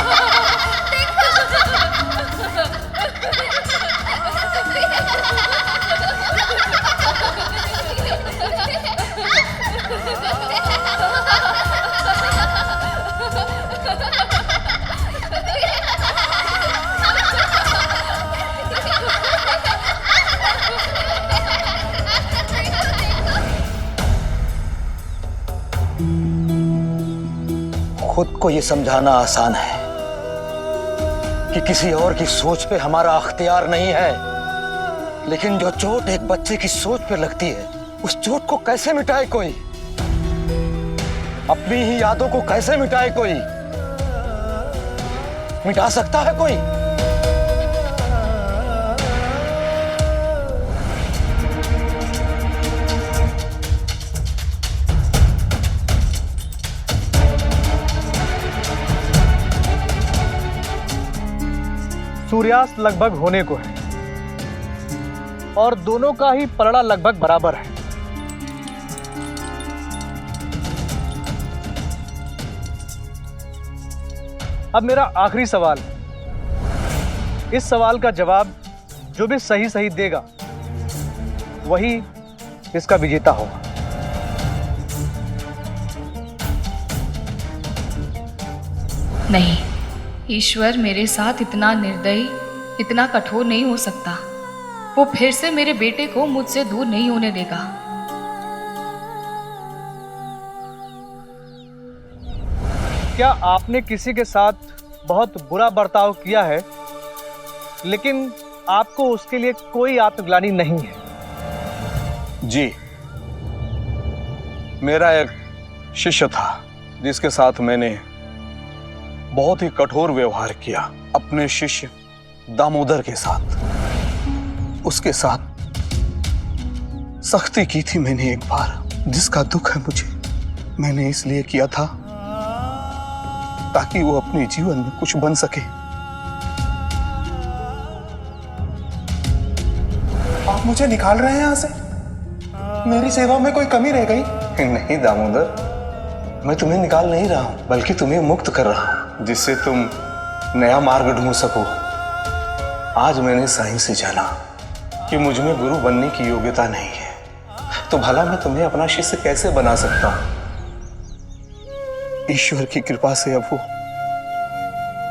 देखो। खुद को ये समझाना आसान है कि किसी और की सोच पे हमारा अख्तियार नहीं है, लेकिन जो चोट एक बच्चे की सोच पे लगती है, उस चोट को कैसे मिटाए कोई? अपनी ही यादों को कैसे मिटाए कोई? मिटा सकता है कोई? सूर्यास्त लगभग होने को है और दोनों का ही पलड़ा लगभग बराबर है। अब मेरा आखिरी सवाल है। इस सवाल का जवाब जो भी सही सही देगा वही इसका विजेता होगा। नहीं, ईश्वर मेरे साथ इतना निर्दयी, इतना कठोर नहीं हो सकता। वो फिर से मेरे बेटे को मुझसे दूर नहीं होने देगा। क्या आपने किसी के साथ बहुत बुरा बर्ताव किया है, लेकिन आपको उसके लिए कोई आत्मग्लानि नहीं है? जी, मेरा एक शिष्य था जिसके साथ मैंने बहुत ही कठोर व्यवहार किया। अपने शिष्य दामोदर के साथ, उसके साथ सख्ती की थी मैंने एक बार, जिसका दुख है मुझे। मैंने इसलिए किया था ताकि वो अपने जीवन में कुछ बन सके। आप मुझे निकाल रहे हैं यहाँ से? मेरी सेवा में कोई कमी रह गई? नहीं दामोदर, मैं तुम्हें निकाल नहीं रहा हूं, बल्कि तुम्हें मुक्त कर रहा हूं, जिससे तुम नया मार्ग ढूंढ सको। आज मैंने साईं से जाना कि मुझ में गुरु बनने की योग्यता नहीं है, तो भला मैं तुम्हें अपना शिष्य कैसे बना सकता हूं? ईश्वर की कृपा से अब वो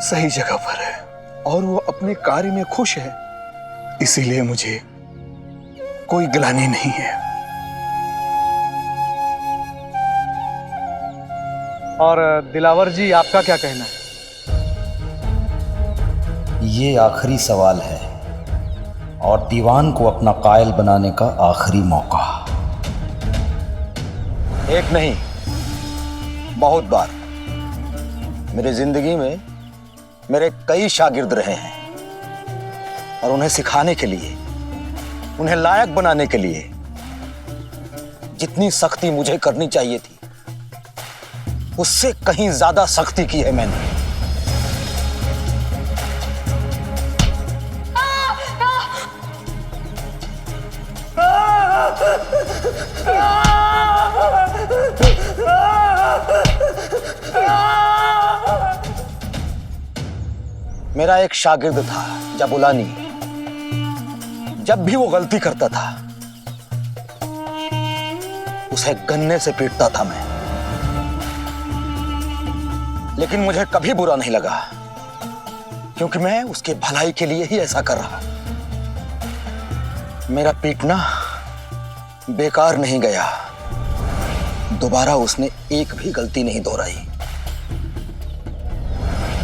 सही जगह पर है और वो अपने कार्य में खुश है, इसीलिए मुझे कोई ग्लानि नहीं है। और दिलावर जी, आपका क्या कहना है? ये आखिरी सवाल है और दीवान को अपना कायल बनाने का आखिरी मौका। एक नहीं, बहुत बार मेरी जिंदगी में मेरे कई शागिर्द रहे हैं और उन्हें सिखाने के लिए, उन्हें लायक बनाने के लिए जितनी सख्ती मुझे करनी चाहिए थी, उससे कहीं ज्यादा सख्ती की है मैंने। मेरा एक शागिर्द था जबुलानी, जब भी वो गलती करता था उसे गन्ने से पीटता था मैं, लेकिन मुझे कभी बुरा नहीं लगा, क्योंकि मैं उसके भलाई के लिए ही ऐसा कर रहा। मेरा पीटना बेकार नहीं गया, दोबारा उसने एक भी गलती नहीं दोहराई।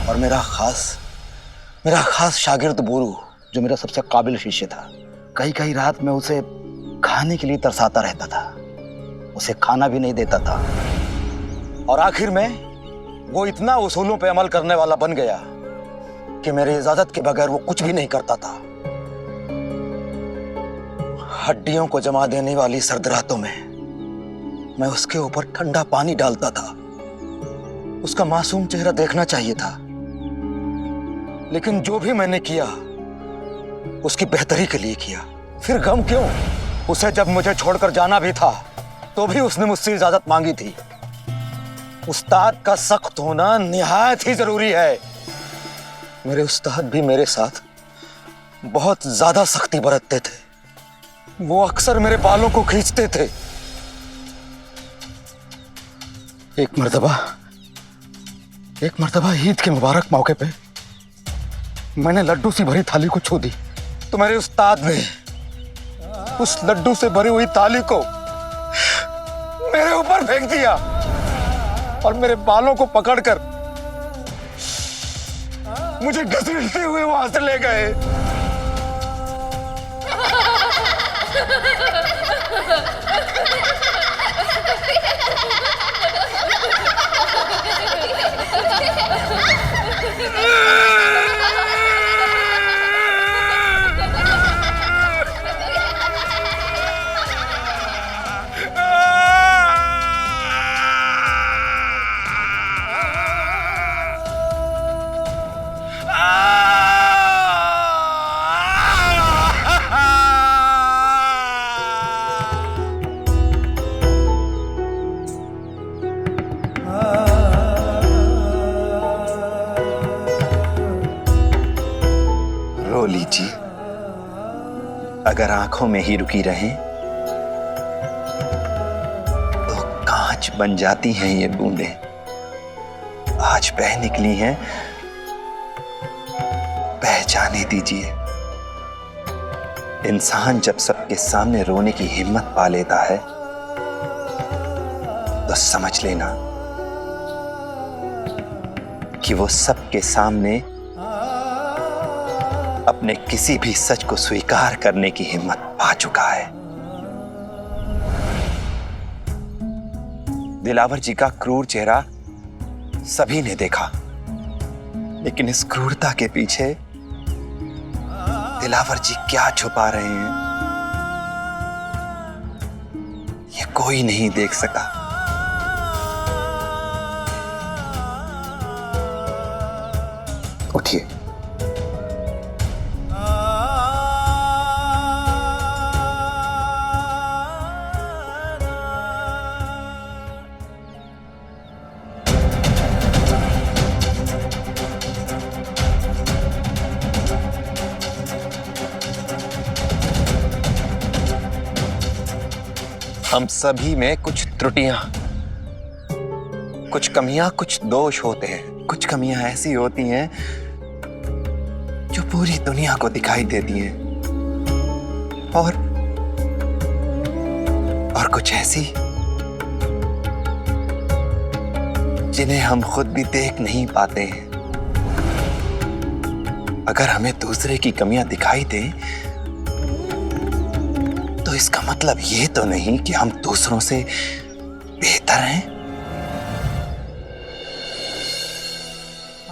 और मेरा खास शागिर्द बोरू, जो मेरा सबसे काबिल शिष्य था, कई कई रात में उसे खाने के लिए तरसाता रहता था, उसे खाना भी नहीं देता था, और आखिर में वो इतना उसूलों पे अमल करने वाला बन गया कि मेरी इजाजत के बगैर वो कुछ भी नहीं करता था। हड्डियों को जमा देने वाली सर्द रातों में मैं उसके ऊपर ठंडा पानी डालता था। उसका मासूम चेहरा देखना चाहिए था, लेकिन जो भी मैंने किया उसकी बेहतरी के लिए किया। फिर गम क्यों? उसे जब मुझे छोड़कर जाना भी था तो भी उसने मुझसे इजाजत मांगी थी। उस्ताद का सख्त होना निहायत ही जरूरी है। मेरे उस्ताद भी मेरे साथ बहुत ज्यादा सख्ती बरतते थे। वो अक्सर मेरे बालों को खींचते थे। एक मर्तबा ईद के मुबारक मौके पे मैंने लड्डू सी भरी थाली को छू दी, तो मेरे उस्ताद ने उस लड्डू से भरी हुई थाली को मेरे ऊपर फेंक दिया और मेरे बालों को पकड़कर मुझे घसीटते हुए वहां से ले गए। रो लीजिए, अगर आंखों में ही रुकी रहें तो कांच बन जाती हैं ये बूंदें। आज बह निकली हैं, बह जाने दीजिए। इंसान जब सबके सामने रोने की हिम्मत पा लेता है तो समझ लेना कि वो सबके सामने अपने किसी भी सच को स्वीकार करने की हिम्मत पा चुका है। दिलावर जी का क्रूर चेहरा सभी ने देखा, लेकिन इस क्रूरता के पीछे दिलावर जी क्या छुपा रहे हैं ये कोई नहीं देख सका। उठिए। हम सभी में कुछ त्रुटियां, कुछ कमियां, कुछ दोष होते हैं। कुछ कमियां ऐसी होती हैं जो पूरी दुनिया को दिखाई देती हैं, और कुछ ऐसी जिन्हें हम खुद भी देख नहीं पाते हैं। अगर हमें दूसरे की कमियां दिखाई दें तो इसका मतलब ये तो नहीं कि हम दूसरों से बेहतर हैं।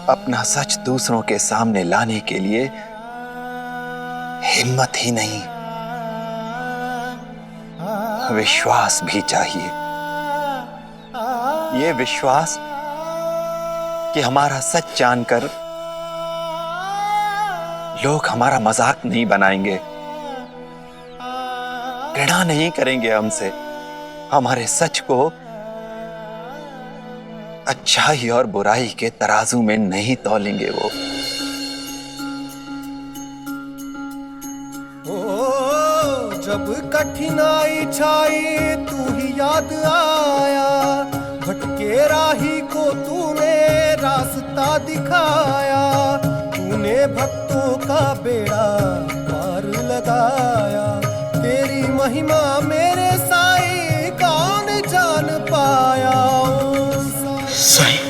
अपना सच दूसरों के सामने लाने के लिए हिम्मत ही नहीं, विश्वास भी चाहिए। ये विश्वास कि हमारा सच जानकर लोग हमारा मजाक नहीं बनाएंगे, घृणा नहीं करेंगे हमसे, हमारे सच को अच्छाई और बुराई के तराजू में नहीं तौलेंगे वो। ओ जब कठिनाई छाई तू ही याद आया, भटके राही को तूने रास्ता दिखाया, तूने भक्तों का बेड़ा पार लगाया। तेरी महिमा मेरे साईं कौन जान पाया। साईं,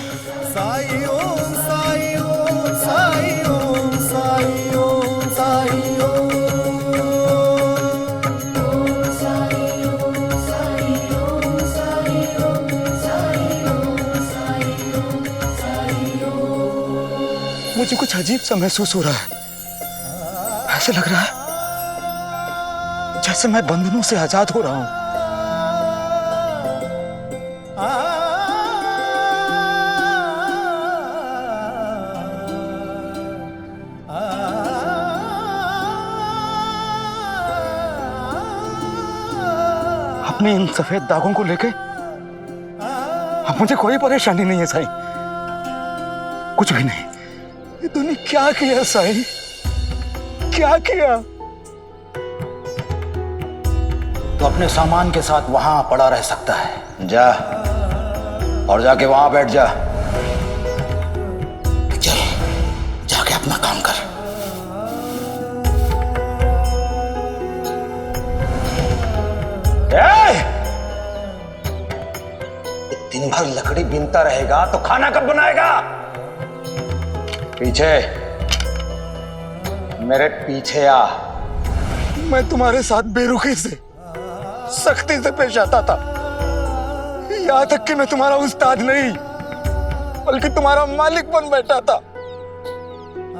साईं ओम साईं ओम साईं ओम साईं ओम साईं ओम साईं ओम साईं ओम साईं ओम साईं ओम साईं ओम साईं ओम। मुझे कुछ अजीब सा महसूस हो रहा है। ऐसे लग रहा है जैसे मैं बंधनों से आजाद हो रहा हूं। अपने इन सफेद दागों को लेके अब मुझे कोई परेशानी नहीं है साईं, कुछ भी नहीं। ये तूने क्या किया साईं, क्या किया? तो अपने सामान के साथ वहां पड़ा रह सकता है। जा और जाके वहां बैठ जा। चल जाके अपना काम कर। दिन भर लकड़ी बीनता रहेगा तो खाना कब बनाएगा? पीछे मेरे पीछे आ। मैं तुम्हारे साथ बेरुखी से, सख्ती से पेश आता था। यहां तक कि मैं तुम्हारा उस्ताद नहीं बल्कि तुम्हारा मालिक बन बैठा था।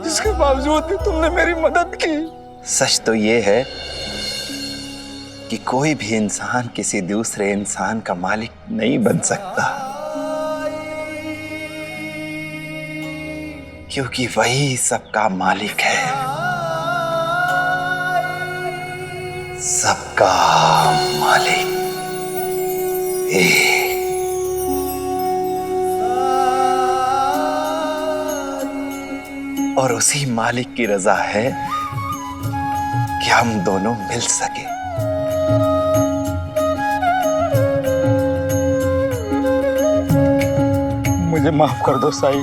इसके बावजूद भी तुमने मेरी मदद की। सच तो ये है कि कोई भी इंसान किसी दूसरे इंसान का मालिक नहीं बन सकता, क्योंकि वही सबका मालिक है, सबका मालिक एक। और उसी मालिक की रजा है कि हम दोनों मिल सके। मुझे माफ कर दो साई।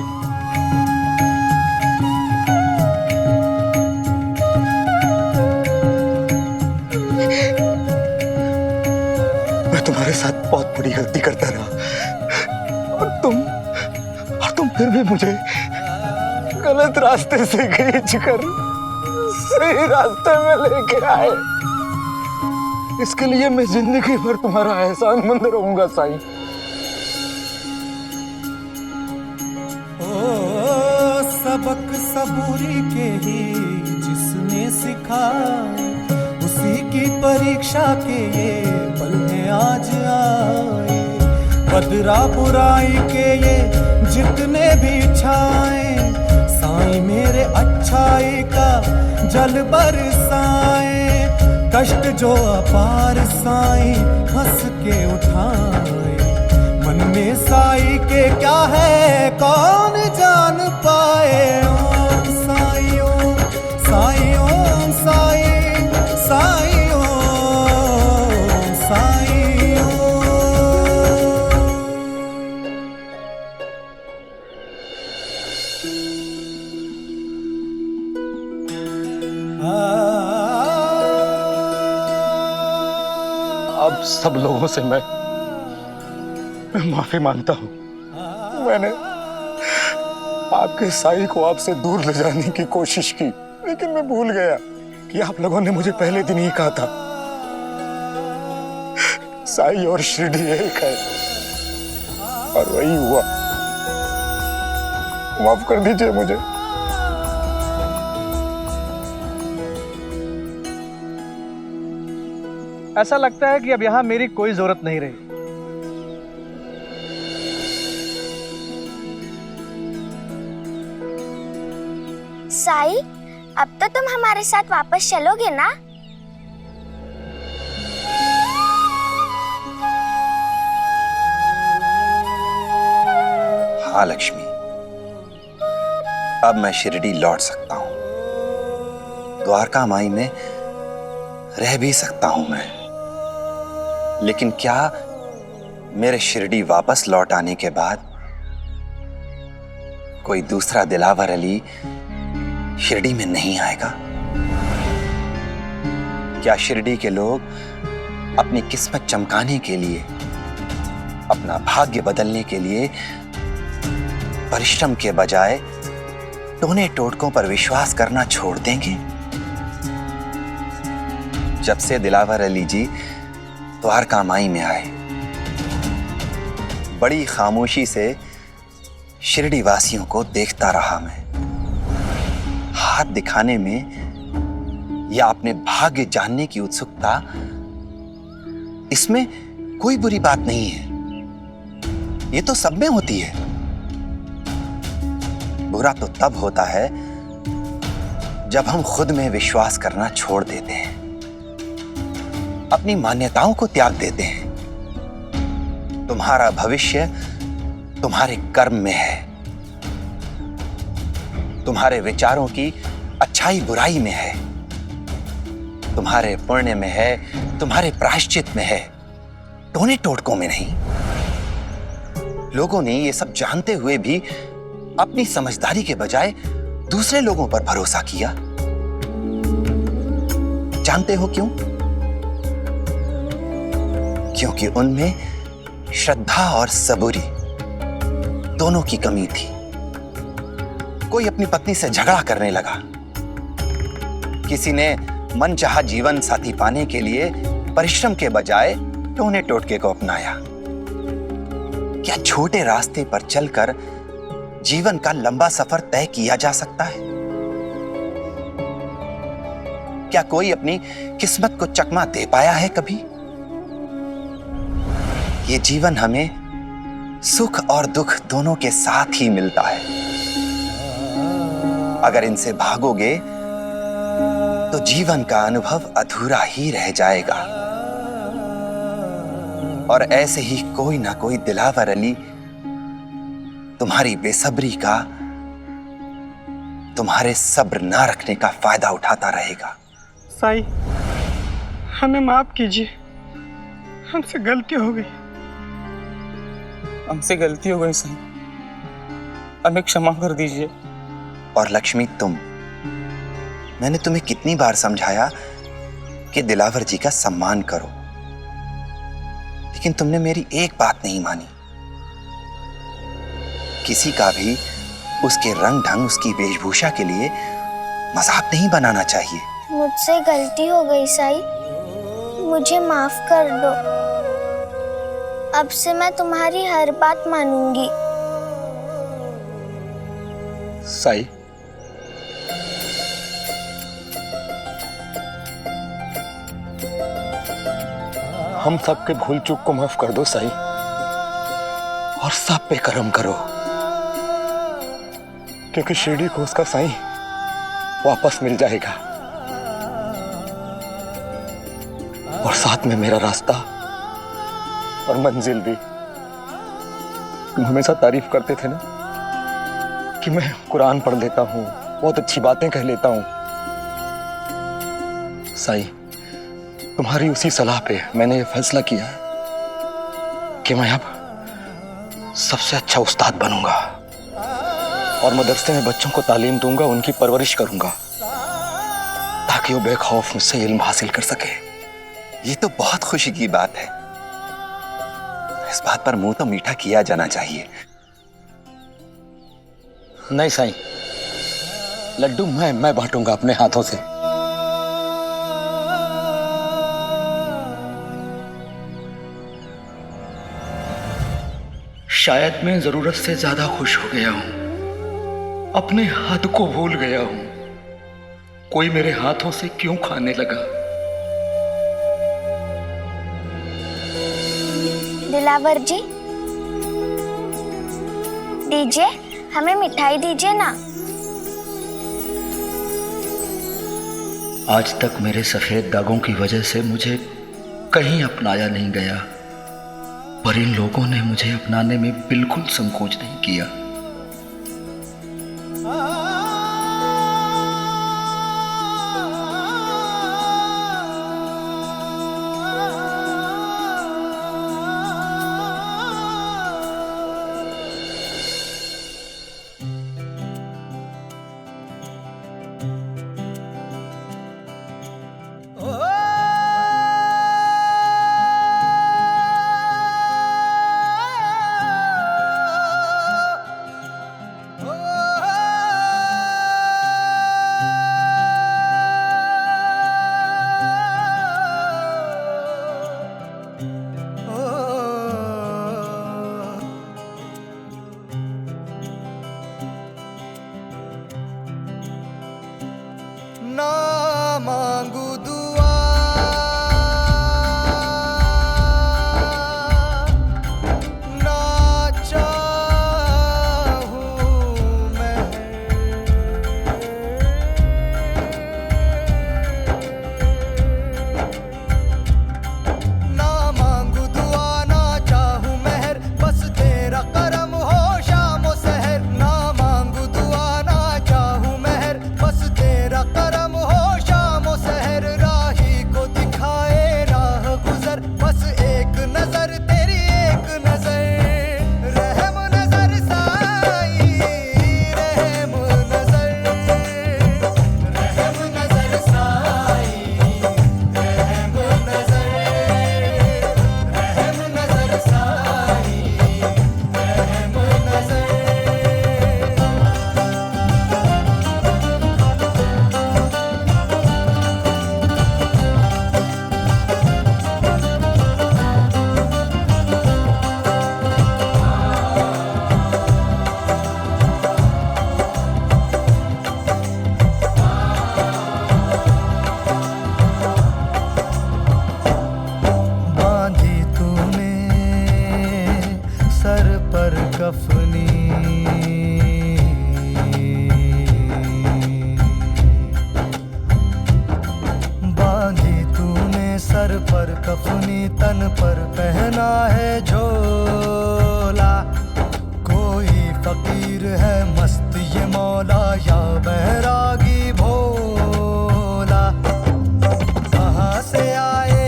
मैं तुम्हारे साथ बहुत बड़ी गलती करता रहा और तुम फिर भी मुझे गलत रास्ते से खींच कर सही रास्ते में लेके आए। इसके लिए मैं जिंदगी भर तुम्हारा एहसानमंद रहूंगा साईं। सबक सबूरी के ही जिसने सिखाए, उसी की परीक्षा के ये पल में आज आए। बदरा बुराई के ये जितने भी छाए, साईं मेरे अच्छाई का जल बरसाए। कष्ट जो अपार साईं हंस के उठाए, मन में साईं के क्या है कौन जान पाए। ओम साईं ओम साईं ओम साईं साईं ओम साईं ओम। अब सब लोगों से मैं माफी मांगता हूं। मैंने आपके साईं को आपसे दूर ले जाने की कोशिश की, लेकिन मैं भूल गया कि आप लोगों ने मुझे पहले दिन ही कहा था साईं और शिरडी एक है, और वही हुआ। माफ कर दीजिए मुझे। ऐसा लगता है कि अब यहां मेरी कोई जरूरत नहीं रही। साई, अब तो तुम हमारे साथ वापस चलोगे ना? हाँ लक्ष्मी, अब मैं शिरडी लौट सकता हूं, द्वारका माई में रह भी सकता हूं मैं। लेकिन क्या मेरे शिरडी वापस लौट आने के बाद कोई दूसरा दिलावर अली शिरडी में नहीं आएगा? क्या शिरडी के लोग अपनी किस्मत चमकाने के लिए, अपना भाग्य बदलने के लिए परिश्रम के बजाय टोने टोटकों पर विश्वास करना छोड़ देंगे? जब से दिलावर अली जी द्वारका माई में आए, बड़ी खामोशी से शिरडी वासियों को देखता रहा मैं। हाथ दिखाने में या अपने भाग्य जानने की उत्सुकता, इसमें कोई बुरी बात नहीं है। ये तो सब में होती है। बुरा तो तब होता है जब हम खुद में विश्वास करना छोड़ देते हैं, अपनी मान्यताओं को त्याग देते हैं। तुम्हारा भविष्य तुम्हारे कर्म में है, तुम्हारे विचारों की अच्छाई बुराई में है, तुम्हारे पुण्य में है, तुम्हारे प्रायश्चित में है, टोने टोटकों में नहीं। लोगों ने ये सब जानते हुए भी अपनी समझदारी के बजाय दूसरे लोगों पर भरोसा किया। जानते हो क्यों? क्योंकि उनमें श्रद्धा और सबूरी दोनों की कमी थी। कोई अपनी पत्नी से झगड़ा करने लगा किसी ने मनचाहा जीवन साथी पाने के लिए परिश्रम के बजाय टोने टोटके को अपनाया? क्या छोटे रास्ते पर चलकर जीवन का लंबा सफर तय किया जा सकता है? क्या कोई अपनी किस्मत को चकमा दे पाया है कभी? ये जीवन हमें सुख और दुख दोनों के साथ ही मिलता है। अगर इनसे भागोगे तो जीवन का अनुभव अधूरा ही रह जाएगा। और ऐसे ही कोई ना कोई दिलावर अली तुम्हारी बेसब्री का, तुम्हारे सब्र ना रखने का फायदा उठाता रहेगा। साई, हमें माफ कीजिए, हमसे गलती हो गई। हमसे गलती हो गई साईं, हमें क्षमा कर दीजिए। और लक्ष्मी तुम, मैंने तुम्हें कितनी बार समझाया कि दिलावर जी का सम्मान करो, लेकिन तुमने मेरी एक बात नहीं मानी। किसी का भी उसके रंग ढंग, उसकी वेशभूषा के लिए मजाक नहीं बनाना चाहिए। मुझसे गलती हो गई साई, मुझे माफ कर दो। अब से मैं तुम्हारी हर बात मानूंगी। साई, हम सबके भूल चूक को माफ कर दो साई, और सब पे करम करो, क्योंकि शिरडी को उसका साई वापस मिल जाएगा, और साथ में मेरा रास्ता और मंजिल भी। तुम हमेशा तारीफ करते थे ना कि मैं कुरान पढ़ लेता हूँ, बहुत अच्छी बातें कह लेता हूँ। साई, तुम्हारी उसी सलाह पे मैंने ये फैसला किया है कि मैं अब सबसे अच्छा उस्ताद बनूंगा और मदरसे में बच्चों को तालीम दूंगा, उनकी परवरिश करूंगा, ताकि वो बेखौफ मुझसे इल्म हासिल कर सके। ये तो बहुत खुशी की बात है। इस बात पर मुंह तो मीठा किया जाना चाहिए। नहीं साईं, लड्डू मैं बांटूंगा अपने हाथों से। शायद मैं जरूरत से ज्यादा खुश हो गया हूं, अपने हद को भूल गया हूं। कोई मेरे हाथों से क्यों खाने लगा? दिलावर जी, दीजिए, हमें मिठाई दीजिए ना। आज तक मेरे सफेद दागों की वजह से मुझे कहीं अपनाया नहीं गया, पर इन लोगों ने मुझे अपनाने में बिल्कुल संकोच नहीं किया। ना मांगू दुआ, ना चाहूं मैं, ना मांगू दुआ, ना चाहूं मेहर, बस तेरा करम हो शाम और सहर। ना मांगू दुआ, ना चाहूं मेहर, बस तेरा करम हो शाम और सहर। कफनी तन पर पहना है झोला, कोई फकीर है मस्त ये मौला या बैरागी भोला। कहाँ से आए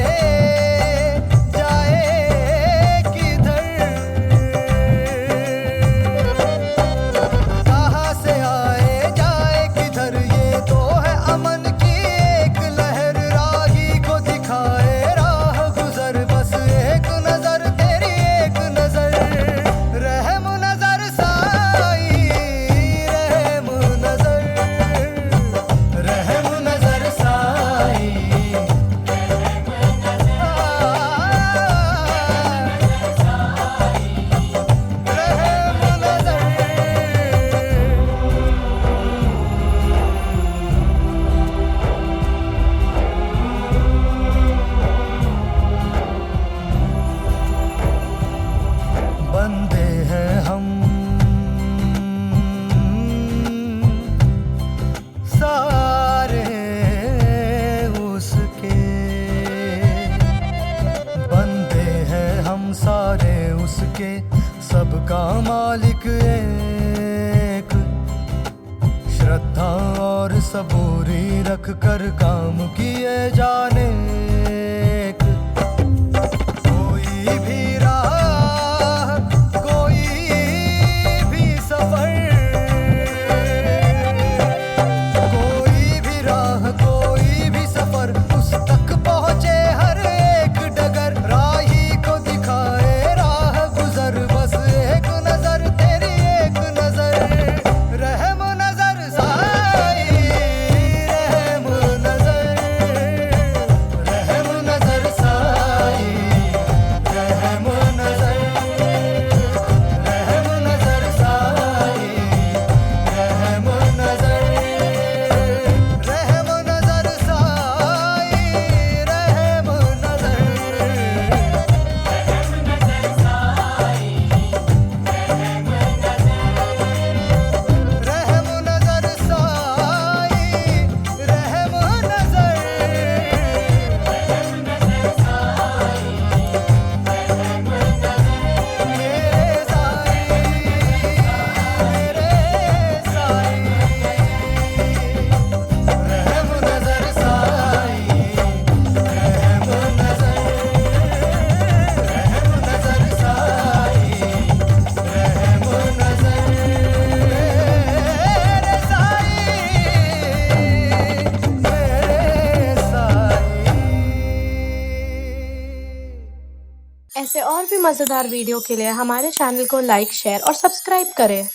जाए किधर, कहाँ से आए जाए किधर, ये तो है अमन की एक लहर। राही को दिखाए राह गुजर, बस एक नजर तेरी एक नजर। रहम नजर साई, रहम नजर, रहम नजर साई। बंदे हैं हम सारे उसके, बंदे हैं हम सारे उसके, सबका मालिक एक। श्रद्धा और सबूरी रख कर काम किए जाने एक। कोई भी राह, कोई भी सफर, कोई भी राह, कोई भी सफर, उस तक पहुंचे हर एक डगर। राही को दिखाए राह गुजर, बस एक नजर तेरी एक नजर। रहम नजर साई, रहम नजर, रहम नजर साई, रहम नजर, रहम नजर साई, रहम नजर, रहम नजर साई, रहम नजर, रहम नजर साई, रहम नजर, मेरे साई, मेरे साई, रहम नजर साई, रहम नजर, रहम नजर साई, रहम नजर, मेरे साई, मेरे साई। ऐसे और भी मज़ेदार वीडियो के लिए हमारे चैनल को लाइक, शेयर और सब्सक्राइब करें।